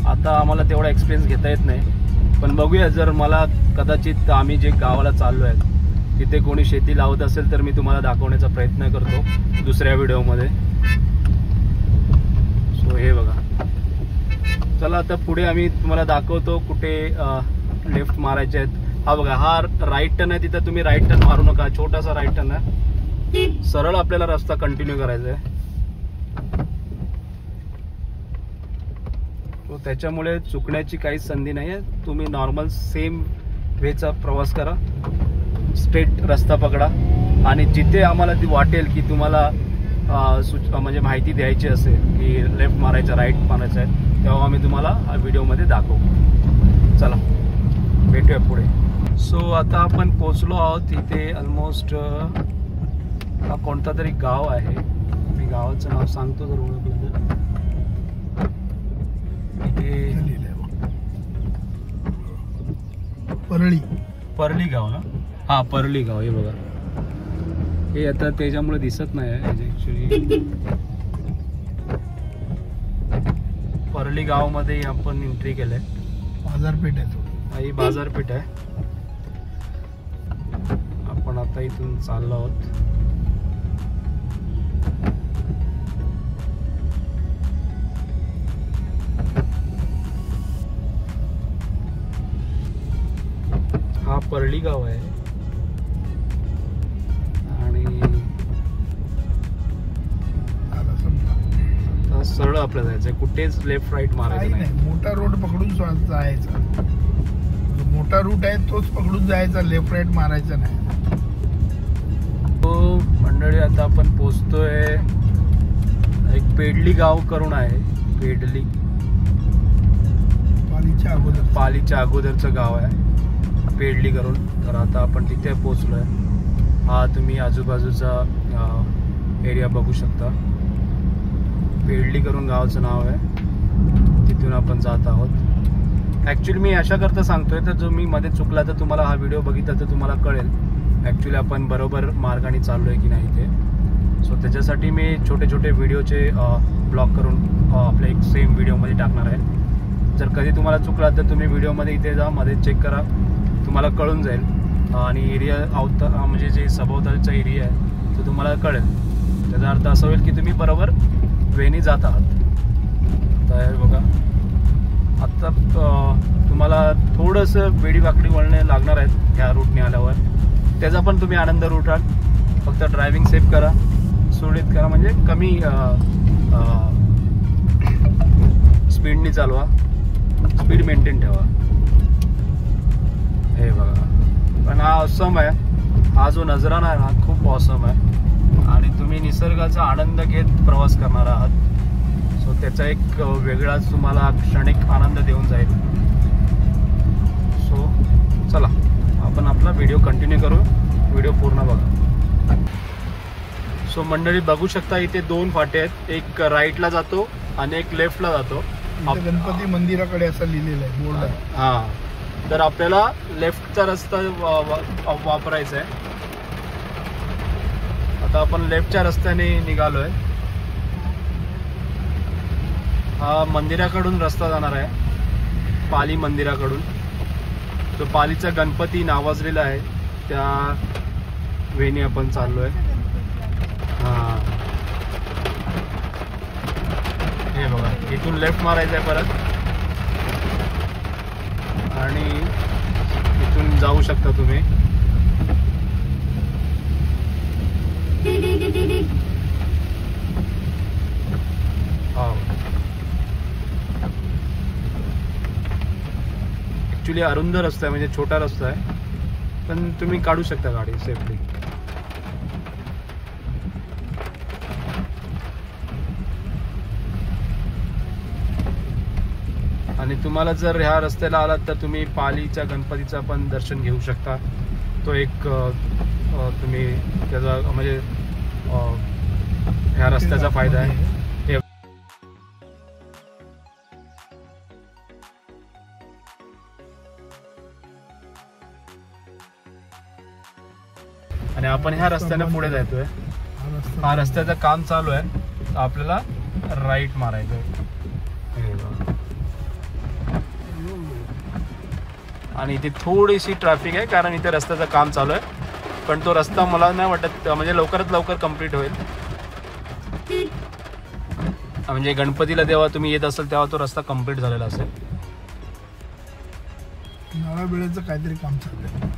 आता आम्हाला तेवढा एक्सपिरियन्स घेता येत नाही, पण बघूया. जर मला कदाचित आम्ही जे गावाला चाललो आहे तिथे कोणी शेती लावत असेल तर मी तुम्हाला दाखवण्याचा प्रयत्न करतो दुसऱ्या व्हिडिओमध्ये. सो हे बघा, चला आता पुढे आम्ही तुम्हाला दाखवतो कुठे लेफ्ट मारायचे आहेत. हा बघा, हा राईट टर्न आहे, तिथं तुम्ही राईट टर्न मारू नका, छोटासा राईट टर्न आहे. सरळ आपल्याला रस्ता कंटिन्यू करायचा आहे. तो त्याच्यामुळे चुकण्याची काहीच संधी नाही आहे. तुम्ही नॉर्मल सेम वेचा प्रवास करा, स्ट्रेट रस्ता पकडा, आणि जिथे आम्हाला ती वाटेल की तुम्हाला म्हणजे माहिती द्यायची असेल की लेफ्ट मारायचं राईट मारायचं आहे, तेव्हा आम्ही तुम्हाला व्हिडिओमध्ये दाखवू. चला भेटूया पुढे. सो आता आपण पोचलो आहोत इथे. ऑलमोस्ट हा कोणता तरी गाव आहे, मी गावाचं नाव सांगतो जर ओळखलं तर. इथे परळी गाव ना. हा, परळी गाव. हे बघा, हे आता त्याच्यामुळे दिसत नाही आहे ऍक्च्युली. परळी गावामध्ये आपण एंट्री केलंय. बाजारपेठ आहे, ही बाजारपेठ आहे. आपण आता इथून चाललो आहोत. हा परळी गाव आहे आणि आता सरळ आपल्याला जायचंय, कुठेच लेफ्ट राईट मारायचं नाही. मोठा रोड पकडून जायचा, मोठा रूट आहे तोच पकडून जायचा, लेफ्ट राईट मारायचा नाही. तो मंडळी आता आपण पोचतोय. एक पेडली गाव करून आहे, पेडली पालीच्या अगोदरचं गाव आहे पेडली करून. तर आता आपण तिथे पोचलोय. हा तुम्ही आजूबाजूचा एरिया बघू शकता. पेडली करून गावाचं नाव आहे, तिथून आपण जात आहोत. ॲक्च्युली मी अशा करता सांगतोय, तर जो मी मध्ये चुकला तर तुम्हाला हा व्हिडिओ बघितला तर तुम्हाला कळेल ॲक्च्युली आपण बरोबर मार्गाने चाललो आहे की नाही ते. सो त्याच्यासाठी मी छोटे छोटे व्हिडिओचे ब्लॉग करून आपल्या एक सेम व्हिडिओमध्ये टाकणार आहे. जर कधी तुम्हाला चुकला तर तुम्ही व्हिडिओमध्ये इथे जा, मध्ये चेक करा, तुम्हाला कळून जाईल. आणि एरिया म्हणजे जे सभोवतालचा एरिया आहे तो तुम्हाला कळेल. त्याचा अर्थ असा होईल की तुम्ही बरोबर वेनी जात आहात. तर बघा, आता तुम्हाला थोडंसं वेडीवाकडी वळणे लागणार आहेत ह्या रूटने आल्यावर. त्याचा पण तुम्ही आनंद लुटाल. फक्त ड्रायव्हिंग सेफ करा, सुरळीत करा, म्हणजे कमी स्पीडनी चालवा, स्पीड मेंटेन ठेवा. हे बघा, पण हा ऑसम आहे. हा जो नजराणा आहे ना खूप ऑसम आहे आणि तुम्ही निसर्गाचा आनंद घेत प्रवास करणार आहात. सो त्याचा एक वेगळाच तुम्हाला क्षणिक आनंद देऊन जाईल. सो चला आपण आपला व्हिडिओ कंटिन्यू करू, व्हिडिओ पूर्ण बघा. सो मंडळी बघू शकता इथे दोन फाटे आहेत, एक राईटला जातो आणि एक लेफ्टला जातो. गणपती मंदिराकडे असं लिहिलेलं आहे बोर्ड. हा, तर आपल्याला लेफ्टचा रस्ता वापरायचा आहे. आता आपण लेफ्टच्या रस्त्याने निघालोय. हा मंदिराकडून रस्ता जाणार आहे, पाली मंदिराकडून. तो पालीचा गणपती नावाजलेला आहे, त्या वेणी आपण चाललोय. हा, हे बघा, इथून लेफ्ट मारायचं आहे परत आणि इथून जाऊ शकता तुम्ही. ऍक्च्युली अरुंद रस्ता आहे, म्हणजे छोटा रस्ता आहे, पण तुम्ही काढू शकता गाडी सेफली. आणि तुम्हाला जर ह्या रस्त्याला आलात तर तुम्ही पालीच्या गणपतीचा पण दर्शन घेऊ शकता. तो एक तुम्ही त्याचा म्हणजे ह्या रस्त्याचा फायदा आहे. आणि आपण ह्या रस्त्याने पुढे जातोय. हा रस्त्याचं काम चालू आहे, आपल्याला राईट मारायचं आहे. आणि इथे थोडीशी ट्रॅफिक आहे कारण इथे रस्त्याचं काम चालू आहे. पण तो रस्ता मला नाही वाटत म्हणजे लवकरात लवकर कंप्लीट होईल. म्हणजे गणपतीला जेव्हा तुम्ही येत असाल तेव्हा तो रस्ता कंप्लीट झालेला असेल. नळाबिळेचं काहीतरी काम चालू आहे.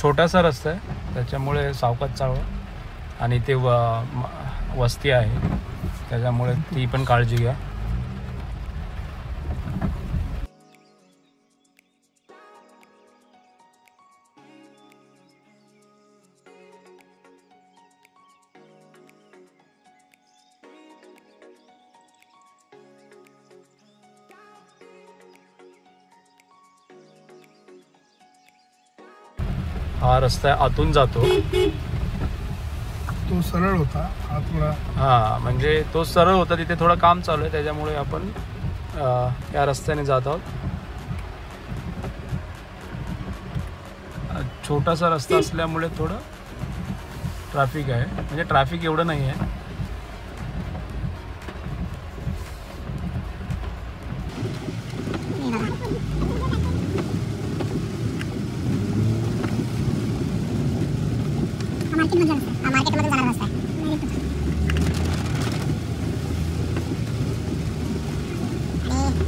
छोटासा रस्ता आहे त्याच्यामुळे सावकाश चालवा. आणि ते वस्ती आहे त्याच्यामुळे ती पण काळजी घ्या. हा रस्ता आतून जातो. तो सरळ होता हा थोडा. हा म्हणजे तो सरळ होता तिथे थोडं काम चालू आहे त्याच्यामुळे आपण या रस्त्याने जात आहोत. छोटासा रस्ता असल्यामुळे थोडं ट्रॅफिक आहे. म्हणजे ट्रॅफिक एवढं नाही आहे.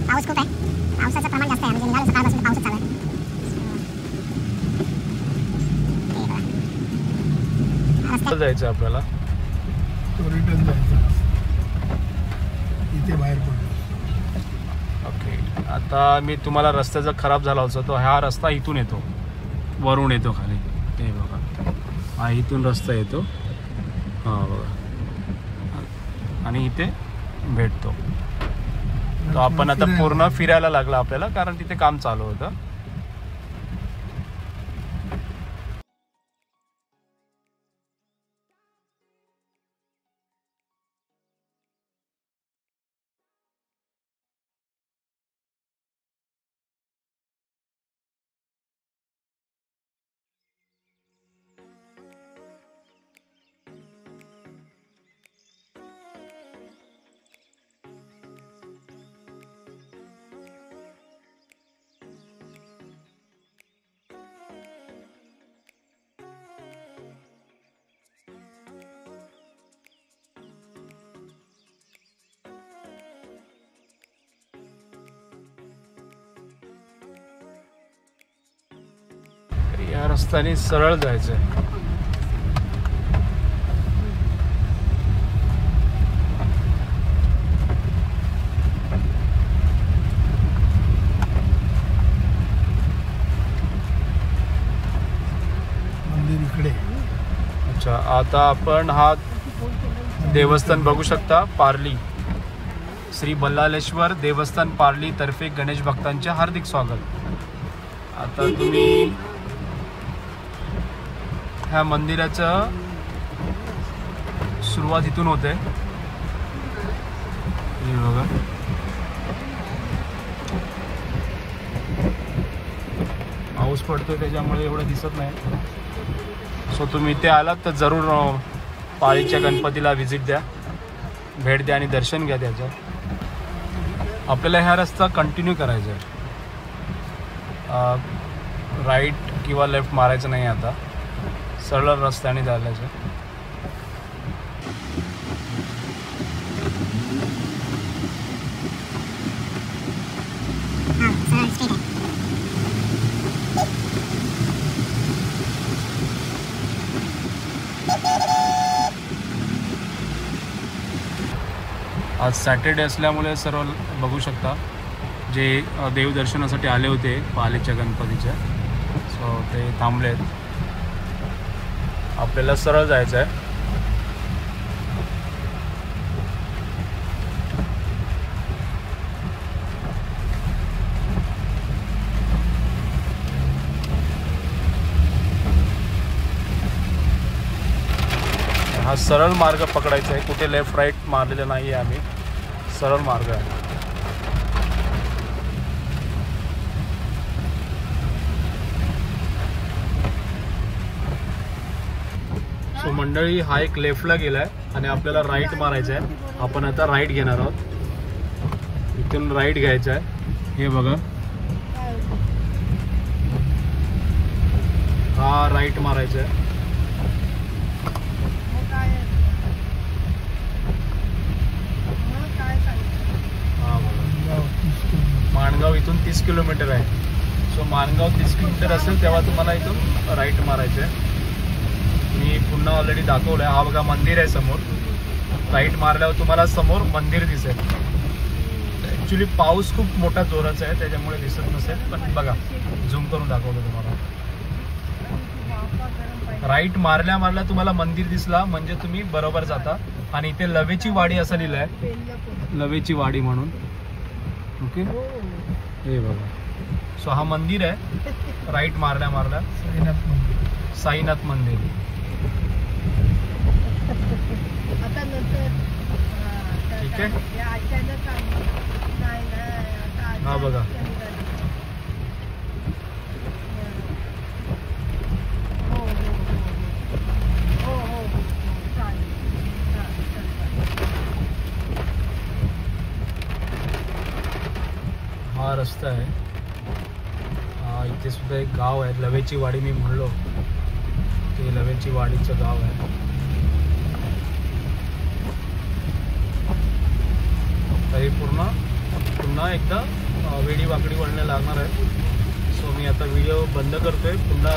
पाऊस खूप आहे. पावसाचं प्रमाण जास्त आहे. म्हणजे निघालो सकाळपासून पाऊसच चालू आहे. जायचं आपल्याला. तो रिटर्न जायचा इथे बाहेर पडलो. ओके आता मी तुम्हाला रस्त्याचा खराब झाला होता तो हा रस्ता इथून येतो वरून येतो खाली. ते बघा हा इथून रस्ता येतो. हा बघा आणि इथे भेटतो. तो आपण आता पूर्ण फिरायला लागला आपल्याला कारण तिथे काम चालू होतं. या रस्त्याने सरळ जायचंय. मंदिर इकडे. अच्छा आता आपण हा देवस्थान बघू शकता. पारली श्री बल्लालेश्वर देवस्थान पारली तर्फे गणेश भक्तांचे हार्दिक स्वागत. आता तुम्ही ह्या मंदिराचं सुरुवात इथून होते. बघा पाऊस पडतोय त्याच्यामुळे एवढं दिसत नाही. सो तुम्ही इथे आलात तर जरूर पाळीच्या गणपतीला व्हिजिट द्या, भेट द्या आणि दर्शन घ्या त्याचं. आपल्याला हा रस्ता कंटिन्यू करायचा आहे. राईट किंवा लेफ्ट मारायचं नाही. आता सरळ रस्त्याने जायचं. आज सॅटर्डे असल्यामुळे सर्व बघू शकता जे देवदर्शनासाठी आले होते पालीच्या गणपतीच्या. सो ते थांबलेत. आपल्याला सरळ जायचं आहे. हा सरळ मार्ग पकडायचा आहे. कुठे लेफ्ट राईट मारलेलं नाही आहे आम्ही. सरळ मार्ग आहे. सो मंडळी, हा एक लेफ्टला गेलाय आणि आपल्याला राईट मारायचा आहे. आपण आता राईट घेणार आहोत. इथून राईट घ्यायचा आहे. हे बघा, हा राईट मारायचा आहे. माणगाव इथून 30 किलोमीटर आहे. सो माणगाव 30 किलोमीटर असेल तेव्हा तुम्हाला इथून राईट मारायचं आहे. मी पुन्हा ऑलरेडी दाखवलं आहे. हा बघा मंदिर आहे समोर. राईट मारल्यावर तुम्हाला समोर मंदिर दिसेल. ॲक्च्युली पाऊस खूप मोठा जोराचा आहे त्याच्यामुळे दिसत नसेल, पण बघा झूम करून दाखवलं तुम्हाला. राईट मारल्या तुम्हाला मंदिर दिसला म्हणजे तुम्ही बरोबर जाता. आणि इथे लवेची वाडी असं लिहिलं आहे, लवेची वाडी म्हणून. ओके, हे बघा. सो हा मंदिर आहे. राईट मारल्या साईनाथ मंदिर. ठीक आहे, हा बघा. हा रस्ता आहे. इथे सुद्धा एक गाव आहे, लवेची वाडी. मी म्हणलो ते लवेची वाडीचं गाव आहे. तरी पुन्हा एकदा वेडी वाकडी वळणे लागणार आहे. सो मी आता व्हिडिओ बंद करतोय. पुन्हा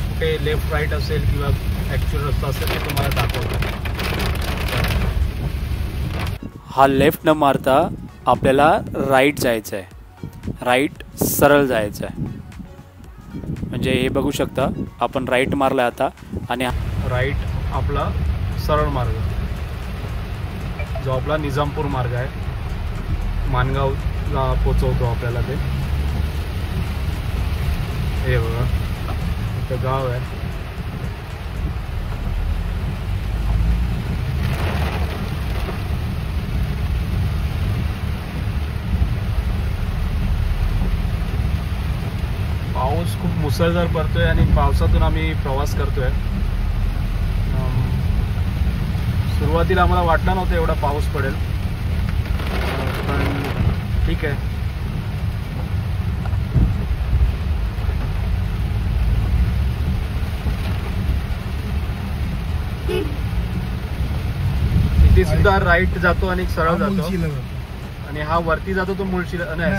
कुठे लेफ्ट राईट असेल किंवा ॲक्च्युअल रस्ता असेल ते तुम्हाला दाखवतो. हा लेफ्ट न मारता आपल्याला राईट जायचं आहे. राईट सरळ जायचं आहे. म्हणजे हे बघू शकता, आपण राईट मारला आता आणि राईट आपला सरळ मार्ग जो आपला निजामपूर मार्ग आहे, माणगावला पोचवतो आपल्याला ते. हे बघा, इथं गाव आहे. पाऊस खूप मुसळधार पडतोय आणि पावसातून आम्ही प्रवास करतोय. सुरुवातीला आम्हाला वाटलं नव्हतं एवढा पाऊस पडेल, पण ठीक आहे. इथे सुद्धा राईट जातो आणि सरळ जातो. आणि हा वरती जातो तो मुळशीला, नाही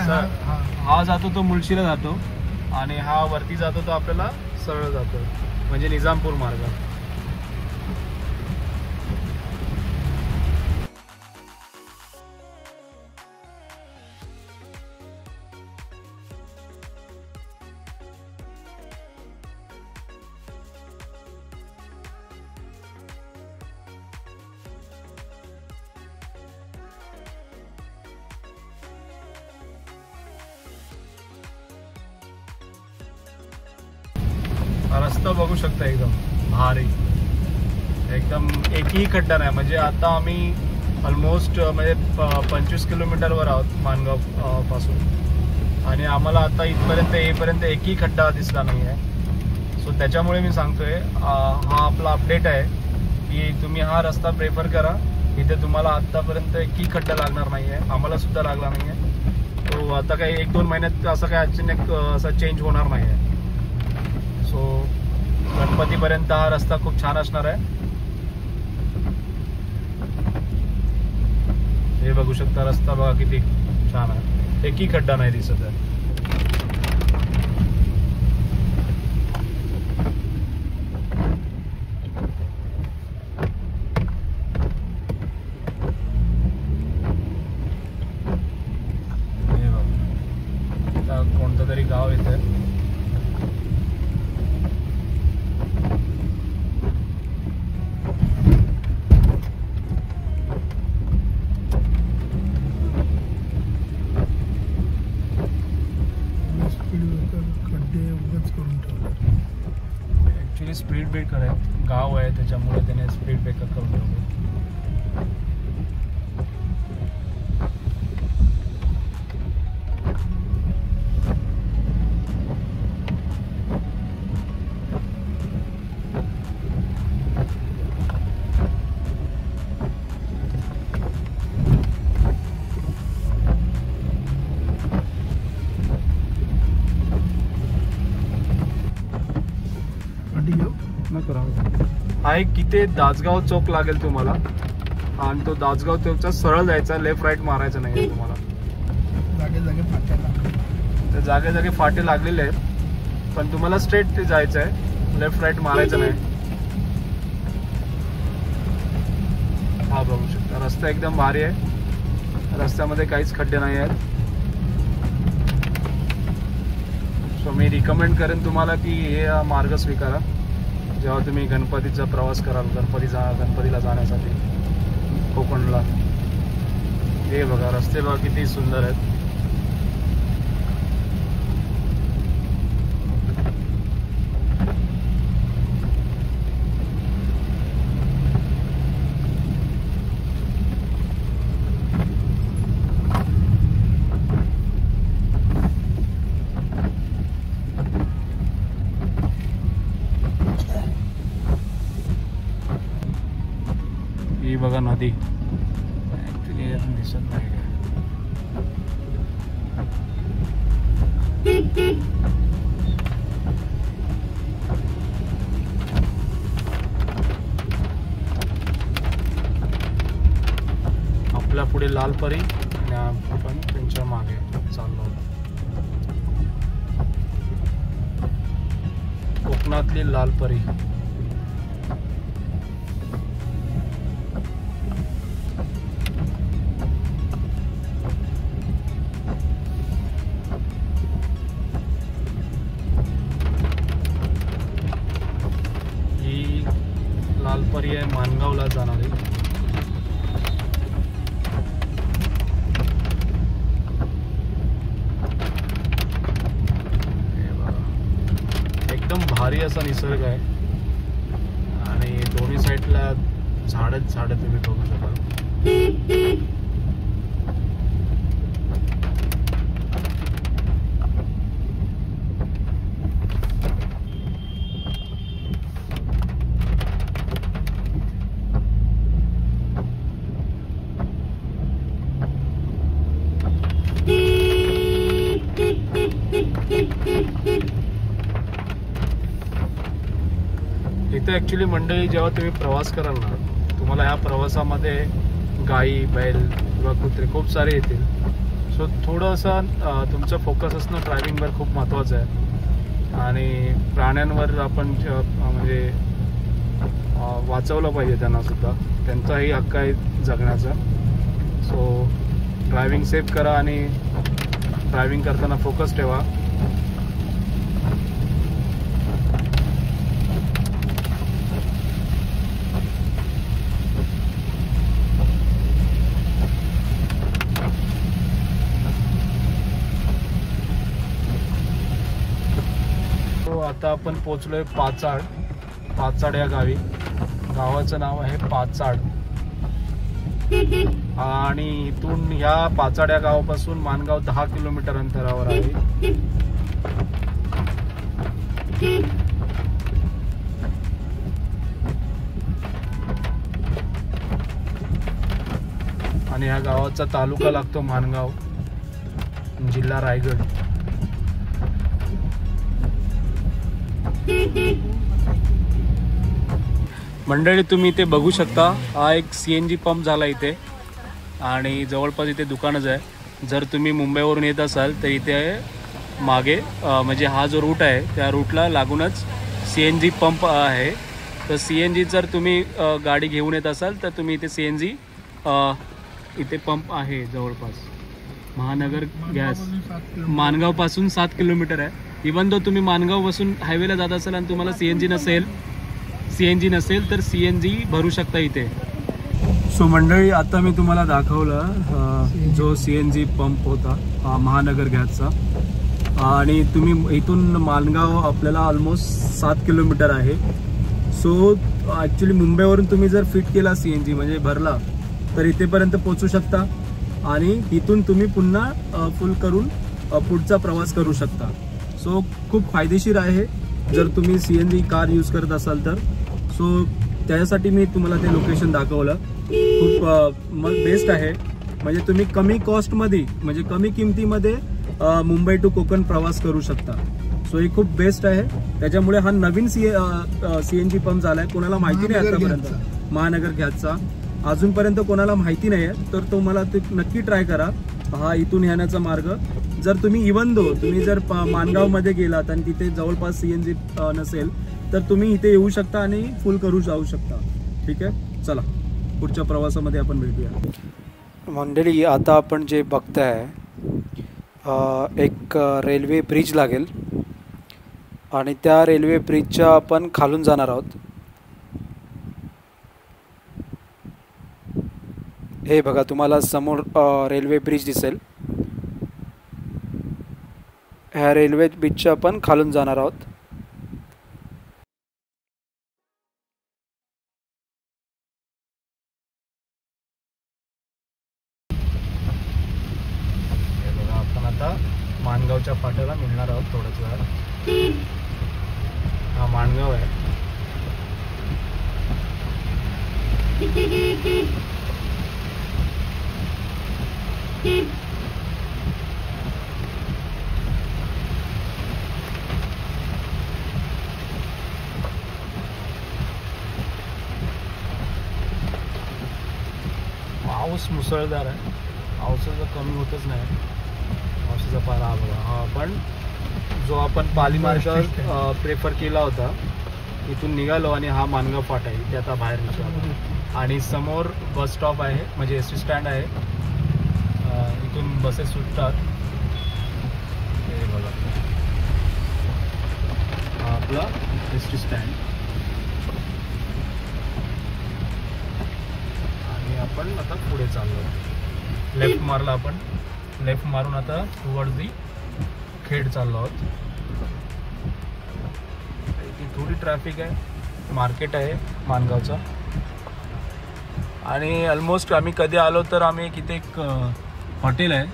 हा जातो तो मुळशीला जातो. आणि हा वरती जातो तो आपल्याला सरळ जातो, म्हणजे निजामपूर मार्ग. रस्ता बघू शकता, एकदम भारी, एकदम एकही खड्डा नाही. म्हणजे आता आम्ही ऑलमोस्ट म्हणजे 25 किलोमीटरवर आहोत माणगाव पासून. आणि आम्हाला आता इथपर्यंत येईपर्यंत एकही खड्डा दिसला नाही आहे. सो त्याच्यामुळे मी सांगतोय, हा आपला अपडेट आहे की तुम्ही हा रस्ता प्रेफर करा. इथे तुम्हाला आत्तापर्यंत एकही खड्डा लागणार नाही आहे. आम्हाला सुद्धा लागला नाही आहे. तो आता काही 1-2 महिन्यात असं काही अचानक असा चेंज होणार नाही आहे. सो गणपतीपर्यंत हा रस्ता खूप छान असणार आहे. हे बघू शकता, रस्ता बघा किती छान आहे. एकही खड्डा नाही दिसत आहे. हे बघा, कोणतं तरी गाव येतं. ॲक्च्युली स्पीड ब्रेकर आहे, गाव आहे, त्याच्यामुळे त्याने स्पीड ब्रेकर करून ठेवलं. हा एक किती दासगाव चौक लागेल तुम्हाला, आणि तो दासगाव चौकचा सरळ जायचा, लेफ्ट राईट मारायचं नाही तुम्हाला. जागे जागे फाटे लागलेले आहेत, पण तुम्हाला स्ट्रेट जायचं आहे, लेफ्ट राईट मारायचं नाही. हा बघू शकता रस्ता एकदम भारी आहे, रस्त्यामध्ये काहीच खड्डे नाही आहेत. सो मी रिकमेंड करेन तुम्हाला की हे मार्ग स्वीकारा जेव्हा तुम्ही गणपतीचा प्रवास कराल, गणपतीला जाण्यासाठी कोकणला. हे बघा रस्ते बघा किती सुंदर आहेत. ही बघा नदी ऍक्च्युली दिसत नाही. आपल्या पुढे लालपरी आणि आपण त्यांच्या मागे चाललो. कोकणातली लालपरी. लालपरी आहे मानगावला जाणारी. एकदम भारी असा निसर्ग आहे आणि दोन्ही साईडला झाडच झाड तुम्ही बघू शकाल. इथे ॲक्च्युली मंडळी जेव्हा तुम्ही प्रवास कराल ना, तुम्हाला ह्या प्रवासामध्ये गाई बैल किंवा कुत्रे खूप सारे येतील. सो थोडंसं तुमचं फोकस असणं ड्रायव्हिंगवर खूप महत्त्वाचं आहे आणि प्राण्यांवर आपण म्हणजे वाचवलं पाहिजे त्यांना सुद्धा, त्यांचाही हक्क आहे जगण्याचा. सो ड्रायव्हिंग सेफ करा आणि ड्रायव्हिंग करताना फोकस ठेवा. आता आपण पोचलोय पाचाड या गावी. गावाचं नाव आहे पाचाड आणि इथून ह्या पाचाड या गावापासून मानगाव 10 किलोमीटर अंतरावर आहे. आणि ह्या गावाचा तालुका लागतो मानगाव, जिल्हा रायगड. मंडळी तुम्ही इथे बघू शकता, हा एक CNG पंप झाला इथे आणि जवळपास इथे दुकानच आहे. जर तुम्ही मुंबईवरून येत असाल तर इथे मागे म्हणजे हा जो रूट आहे त्या रूटला लागूनच CNG पंप आहे. तर CNG जर तुम्ही गाडी घेऊन येत असाल तर तुम्ही इथे CNG इथे पंप आहे जवळपास. महानगर गॅस मानगावपासून 7 किलोमीटर आहे. इवन दो तुम्ही मानगावपासून हायवेला जात असाल आणि तुम्हाला CNG नसेल तर CNG भरू शकता इथे. सो मंडळी आता मी तुम्हाला दाखवलं जो CNG पंप होता महानगर गॅसचा, आणि तुम्ही इथून मानगाव आपल्याला ऑलमोस्ट 7 किलोमीटर आहे. सो ॲक्च्युली मुंबईवरून तुम्ही जर फिट केला CNG म्हणजे भरला तर इथेपर्यंत पोचू शकता आणि इथून तुम्ही पुन्हा फुल करून पुढचा प्रवास करू शकता. सो खूप फायदेशीर आहे जर तुम्ही CNG कार यूज करत असाल तर. सो त्याच्यासाठी मी तुम्हाला ते लोकेशन दाखवलं. खूप बेस्ट आहे, म्हणजे तुम्ही कमी कॉस्टमध्ये म्हणजे कमी किमतीमध्ये मुंबई टू कोकण प्रवास करू शकता. सो हे खूप बेस्ट आहे. त्याच्यामुळे हा नवीन CNG पंप झालाय, कोणाला माहिती नाही आतापर्यंत महानगर गॅसचा, अजूनपर्यंत कोणाला माहिती नाही आहे. तर तो मला ते नक्की ट्राय करा. हा इथून येण्याचा मार्ग, जर तुम्ही इवन दो तुम्ही जर माणगावमध्ये गेलात आणि तिथे जवळपास CNG नसेल तर तुम्ही इथे येऊ शकता आणि फुल करू जाऊ शकता. ठीक आहे, चला पुढच्या प्रवासामध्ये आपण भेटूया. मंडळी, आता आपण जे बघताय एक रेल्वे ब्रिज लागेल आणि त्या रेल्वे ब्रिजच्या आपण खालून जाणार आहोत. हे बघा, तुम्हाला समोर रेल्वे ब्रिज दिसेल. ह्या रेल्वे ब्रिजच्या आपण खालून जाणार आहोत. आपण आता माणगावच्या फाट्याला मिळणार आहोत थोड्याच वेळात. हा माणगाव आहे. पाऊस मुसळधार आहे. पावसाचा कमी होतच नाही. पावसाचा पारा हा बघा. हा पण जो आपण पाली मार्ग प्रेफर केला होता इथून निघालो आणि हा माणगाव फाटा आहे. इथे आता बाहेर निघालो आणि समोर बस स्टॉप आहे, म्हणजे एस टी स्टँड आहे. इथून बसेस सुटतात. हे बघा, हा आपला एस टी स्टँड. आणि आपण आता पुढे चाललो. लेफ्ट मारला आपण. लेफ्ट मारून आता टुवर्ड्स दी खेड चाललो आहोत. इथे थोडी ट्रॅफिक आहे. मार्केट आहे माणगावचा. आणि ऑलमोस्ट आम्ही कधी आलो तर आम्ही इथे एक हॉटेल आहे.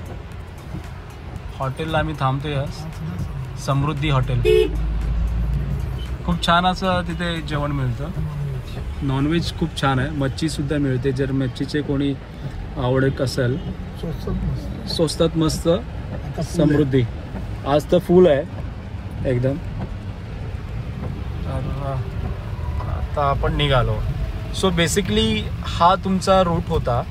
हॉटेलला आम्ही थांबतो. या समृद्धी हॉटेल. खूप छान असं तिथे जेवण मिळतं. नॉनव्हेज खूप छान आहे. मच्छीसुद्धा मिळते. जर मच्छीचे कोणी आवडत असेल, स्वस्तात मस्त. समृद्धी आज तर फुल आहे एकदम. तर आता आपण निघालो. सो बेसिकली हा तुमचा रूट होता.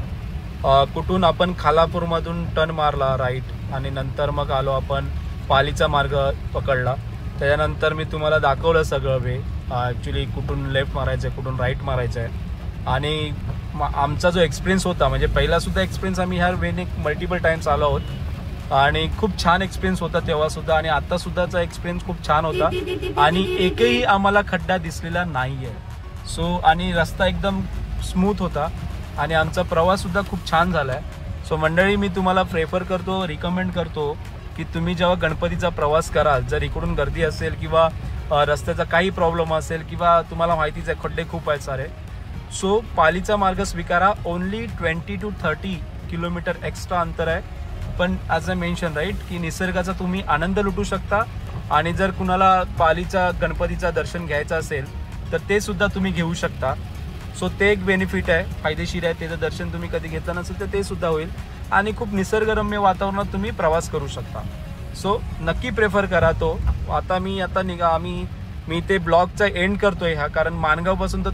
कुठून आपण खालापूरमधून टर्न मारला राईट आणि नंतर मग आलो आपण पालीचा मार्ग पकडला. त्याच्यानंतर मी तुम्हाला दाखवलं सगळं वे ॲक्च्युली कुठून लेफ्ट मारायचं आहे, कुठून राईट मारायचं आहे. आणि आमचा जो एक्सपिरियन्स होता, म्हणजे पहिलासुद्धा एक्सपिरियन्स आम्ही ह्या वेने मल्टिपल टाईम्स आलो आहोत आणि खूप छान एक्सपिरियन्स होता तेव्हासुद्धा आणि आत्तासुद्धाचा एक्सपिरियन्स खूप छान होता आणि एकही आम्हाला खड्डा दिसलेला नाही आहे. सो आणि रस्ता एकदम स्मूथ होता आणि आमचा प्रवाससुद्धा खूप छान झाला आहे. सो मंडळी, मी तुम्हाला प्रेफर करतो, रिकमेंड करतो की तुम्ही जेव्हा गणपतीचा प्रवास कराल, जर इकडून गर्दी असेल किंवा रस्त्याचा काही प्रॉब्लेम असेल किंवा तुम्हाला माहितीच आहे खड्डे खूप आहेत सारे, सो पालीचा मार्ग स्वीकारा. ओनली 20 to 30 किलोमीटर एक्स्ट्रा अंतर आहे. पण ॲज अ मेन्शन राईट की निसर्गाचा तुम्ही आनंद लुटू शकता आणि जर कुणाला पालीचा गणपतीचा दर्शन घ्यायचं असेल तर ते सुद्धा तुम्ही घेऊ शकता. सो ते एक बेनिफिट आहे, फायदेशीर आहे. त्याचं दर्शन तुम्ही कधी घेतलं नसेल तर ते सुद्धा होईल आणि खूप निसर्गरम्य वातावरणात तुम्ही प्रवास करू शकता. सो नक्की प्रेफर करा तो. आता मी ते ब्लॉगचा एंड करतोय हा, कारण माणगावपासून तर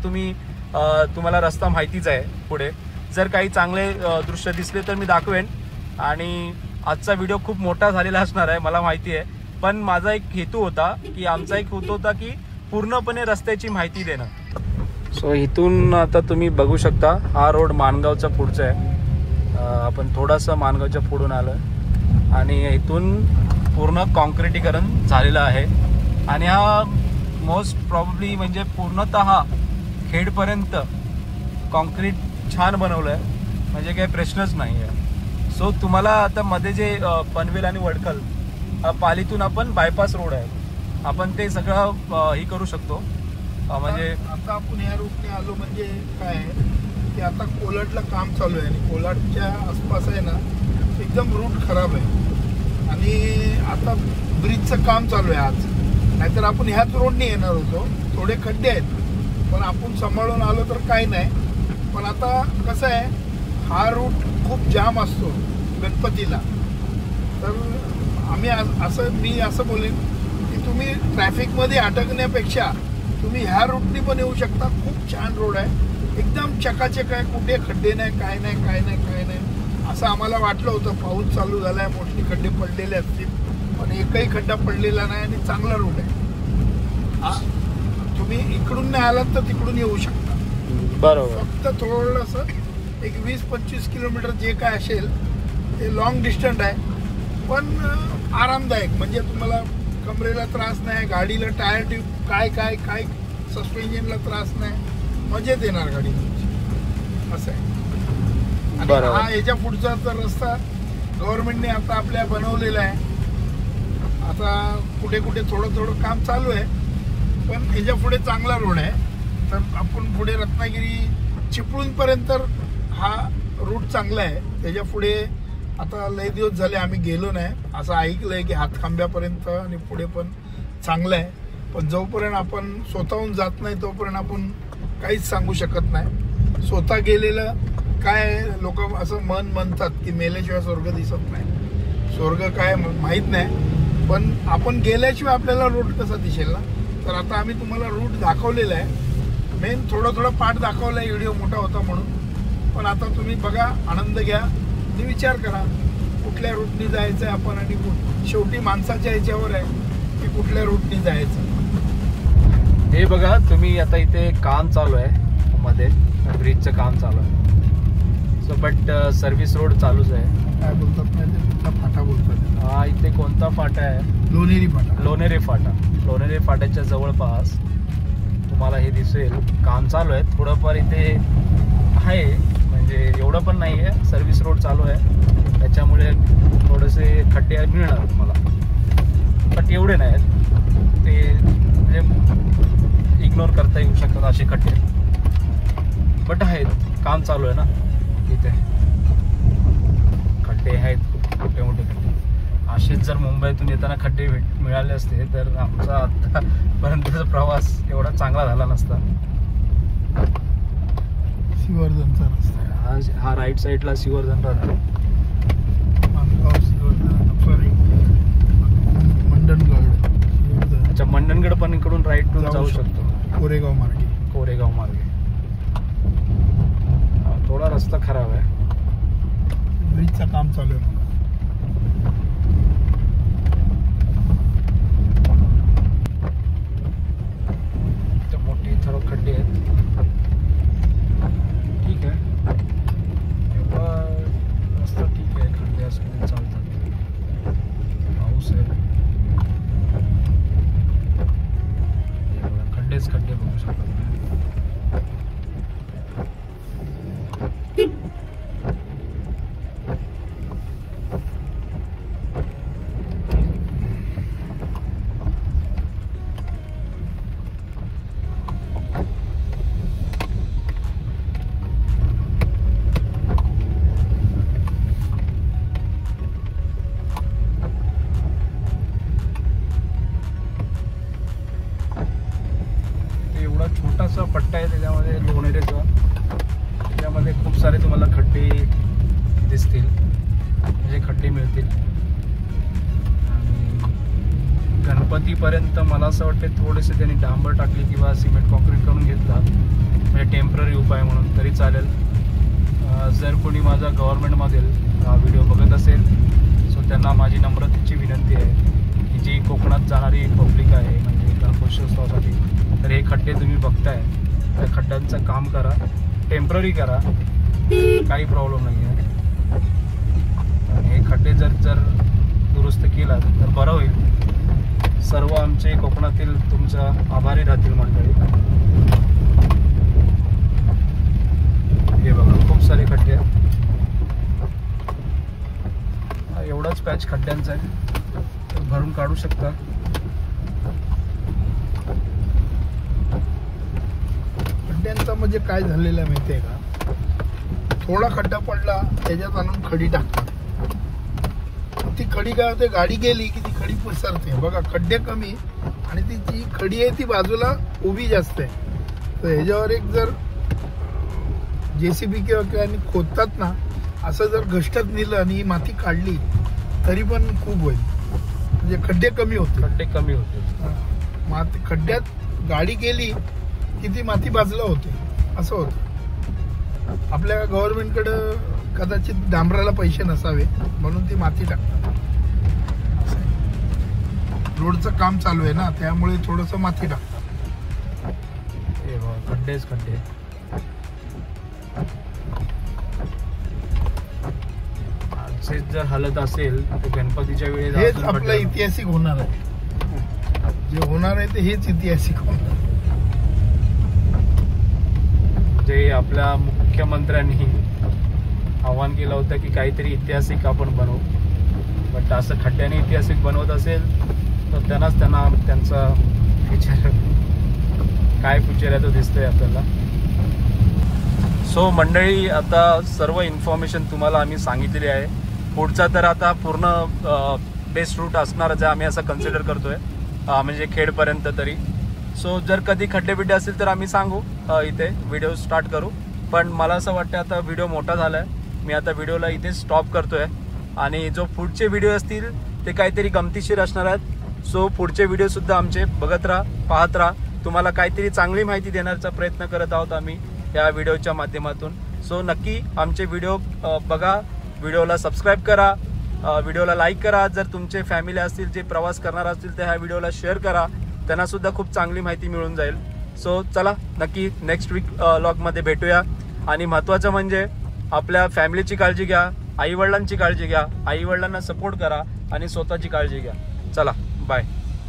तुम्हाला रस्ता माहितीच आहे. पुढे जर काही चांगले दृश्य दिसले तर मी दाखवेन. आणि आजचा व्हिडिओ खूप मोठा झालेला असणार आहे मला माहिती आहे, पण माझा एक हेतू होता की आमचा एक हेतू होता की पूर्णपणे रस्त्याची माहिती देणं. सो इथून आता तुम्ही बघू शकता हा रोड माणगावचा पुढचा आहे. आपण थोडासा माणगावच्या पुढून आलं आणि इथून पूर्ण कॉन्क्रिटीकरण झालेलं आहे आणि हा मोस्ट प्रॉब्ली म्हणजे पूर्णतः खेडपर्यंत कॉन्क्रीट छान बनवलं आहे, म्हणजे काही प्रश्नच नाही आहे. सो तुम्हाला आता मध्ये जे पनवेल आणि वडखल पालीतून आपण बायपास रोड आहे, आपण ते सगळं ही करू शकतो. म्हणजे आता आपण या रूटने आलो म्हणजे काय आहे की आता कोलाडला काम चालू आहे आणि कोलाडच्या आसपास आहे ना एकदम रूट खराब आहे आणि आता ब्रिजचं काम चालू आहे आज. नाहीतर आपण ह्याच रोडने येणार होतो. थोडे खड्डे आहेत पण आपण सांभाळून आलो तर काही नाही. पण आता कसं आहे, हा रूट खूप जाम असतो गणपतीला. तर मी असं बोलेन की तुम्ही ट्रॅफिक मध्ये अटकण्यापेक्षा तुम्ही ह्या रूटनी पण येऊ शकता. खूप छान रोड आहे, एकदम चकाचक आहे, कुठे खड्डे नाही, काय नाही काय नाही काय नाही. असं आम्हाला वाटलं होतं. पाऊस चालू झालाय, मोठे खड्डे पडलेले असतील, पण एकही खड्डा पडलेला नाही आणि चांगला रोड आहे. तुम्ही इकडून नाही आलात तर तिकडून येऊ शकता. बरोबर. फक्त थोडंसं एक 20-25 किलोमीटर जे काय असेल ते लॉंग डिस्टन्स आहे, पण आरामदायक. म्हणजे तुम्हाला कमरेला त्रास नाही, गाडीला टायर ट्यूब काय काय काय सस्पेन्शनला त्रास नाही, मजेत येणार गाडी असं आहे. आणि हा याच्या पुढचा तर रस्ता गव्हर्नमेंटने आता आपल्या बनवलेला आहे. आता कुठे कुठे थोडं थोडं काम चालू आहे, पण ह्याच्या पुढे चांगला रोड आहे. तर आपण पुढे रत्नागिरी चिपळूणपर्यंत हा रूट चांगला आहे. त्याच्या पुढे आता लय दिवस झाले आम्ही गेलो नाही. असं ऐकलंय की हातखांब्यापर्यंत आणि पुढे पण चांगलं आहे. पण जोपर्यंत आपण स्वतःहून जात नाही तोपर्यंत आपण काहीच सांगू शकत नाही. स्वतः गेलेलं काय लोक असं म्हणतात की मेल्याशिवाय स्वर्ग दिसत नाही. स्वर्ग काय माहीत नाही, पण आपण गेल्याशिवाय आपल्याला रूट कसा दिसेल ना. तर आता आम्ही तुम्हाला रूट दाखवलेला आहे. मेन थोडा पार्ट दाखवला आहे, व्हिडिओ मोठा होता म्हणून. पण आता तुम्ही बघा, आनंद घ्या आणि विचार करा कुठल्या रूटनी जायचं आहे आपण. आणि शेवटी माणसाच्या ह्याच्यावर आहे की कुठल्या रूटनी जायचं. हे बघा तुम्ही, आता इथे काम चालू आहे, मध्ये ब्रिजचं काम चालू आहे. सो बट सर्व्हिस रोड चालूच आहे. काय बोलतात नाही, फाटा बोलतात. हा, इथे कोणता फाटा आहे? लोणेरी फाटा. लोणेरे फाटा. लोणेरे फाट्याच्या जवळपास तुम्हाला हे दिसेल काम चालू आहे. थोडंफार इथे आहे, म्हणजे एवढं पण नाही आहे. सर्व्हिस रोड चालू आहे, त्याच्यामुळे थोडेसे खड्डे मिळणार तुम्हाला, बट एवढे नाहीत. ते म्हणजे इग्नोर करता येऊ शकतात असे खड्डे, बट आहेत. काम चालू आहे ना, इथे खड्डे आहेत, मोठे मोठे खड्डे. असेच जर मुंबईतून येताना खड्डे मिळाले असते तर आमचा आतापर्यंतचा प्रवास एवढा चांगला झाला नसता. शिवर्धनचा रस्ता हा राईट साईडला शिवर्धन राहतो. सॉरी, मंडणगड. अच्छा, मंडणगड पण इकडून राईटून जाऊ शकतो. कोरेगाव मार्गे. थोडा रस्ता खराब आहे. ब्रिजचं काम चालू आहे. मोठी थोडं खड्डे आहेत. ठीक आहे, एवढा रस्ता ठीक आहे. खड्डे असं चालतात. पाऊस आहे, खड्डेच खड्डे बघू शकतात. छोटासा पट्टा आहे त्याच्यामध्ये लोणेरेचा. त्याच्यामध्ये खूप सारे तुम्हाला खड्डे दिसतील, म्हणजे खड्डे मिळतील. आणि गणपतीपर्यंत मला असं वाटतं थोडेसे त्यांनी डांबर टाकले किंवा सिमेंट कॉन्क्रीट करून घेतला, म्हणजे टेम्पररी उपाय म्हणून तरी चालेल. जर कोणी माझा गव्हर्नमेंटमधील हा व्हिडिओ बघत असेल सो त्यांना माझी नम्रतेची विनंती आहे की जी कोकणात जाणारी पब्लिक आहे, म्हणजे गणेशोत्सवासाठी, तर हे खड्डे तुम्ही बघताय, त्या खड्ड्यांचं काम करा, टेम्पररी करा, काही प्रॉब्लेम नाही आहे. हे खड्डे जर दुरुस्त केला तर बरं होईल. सर्व आमचे कोकणातील तुमचा आभारी राहतील मंडळी. हे बघा खूप सारे खड्डे आहेत. एवढाच पॅच खड्ड्यांचा आहे, भरून काढू शकता. खड्ड्यांचा म्हणजे काय झालेलं आहे माहिती आहे का, थोडा खड्डा पडला त्याच्यात आणून खडी टाकतात. ती खडी काय होते, गाडी गेली की ती खडी पसरते. बघा खड्डे कमी आणि ती जी खडी आहे ती बाजूला उभी जास्त आहे. तर ह्याच्यावर एक जर JCB किंवा खोदतात ना, असं जर घष्टत नेलं आणि ही माती काढली तरी पण खूप होईल. म्हणजे खड्डे कमी होते. खड्ड्यात गाडी गेली की ती माती बाजूला होते, असं होतं. आपल्या गव्हर्नमेंटकडे कदाचित डांबराला पैसे नसावे म्हणून ती माती टाकतात. रोडचं काम चालू आहे ना, त्यामुळे थोडस माती टाकतात. खड्डेच खड्डे. जर हलत असेल तर गणपतीच्या वेळेस हेच आपलं ऐतिहासिक होणार आहे. जे होणार आहे ते हेच ऐतिहासिक होणार. जे आपल्या मुख्यमंत्र्यांनी आवाहन केलं होतं की काहीतरी ऐतिहासिक आपण बनवू, बट असं खड्ड्याने ऐतिहासिक बनवत असेल तर त्यांचा फ्युचर काय फ्युचर आहे तो दिसतोय आपल्याला. सो मंडळी, आता सर्व इन्फॉर्मेशन तुम्हाला आम्ही सांगितलेली आहे. पुढचा तर आता पूर्ण बेस्ट रूट असणारच आहे, आम्ही असं कन्सिडर करतोय, म्हणजे खेडपर्यंत तरी. सो जर कधी खड्डे बिड्डे असतील तर आम्ही सांगू, इथे व्हिडिओ स्टार्ट करू. पण मला असं वाटतं आता व्हिडिओ मोठा झाला आहे, मी आता व्हिडिओला इथे स्टॉप करतोय. आणि जो पुढचे व्हिडिओ असतील ते काहीतरी गमतीशीर असणार आहेत. सो पुढचे व्हिडिओसुद्धा आमचे बघत राहा, पाहत राहा. तुम्हाला काहीतरी चांगली माहिती देण्याचा प्रयत्न करत आहोत आम्ही या व्हिडिओच्या माध्यमातून. सो नक्की आमचे व्हिडिओ बघा, व्हिडिओला सबस्क्राईब करा, व्हिडिओला लाईक करा. जर तुमचे फॅमिली असतील जे प्रवास करणार असतील तर ह्या व्हिडिओला शेअर करा, त्यांनासुद्धा खूप चांगली माहिती मिळून जाईल. सो चला, नक्की नेक्स्ट वीक व्लॉगमध्ये भेटूया. आणि महत्त्वाचं म्हणजे आपल्या फॅमिलीची काळजी घ्या, आईवडिलांची काळजी घ्या, आईवडिलांना सपोर्ट करा आणि स्वतःची काळजी घ्या. चला, बाय.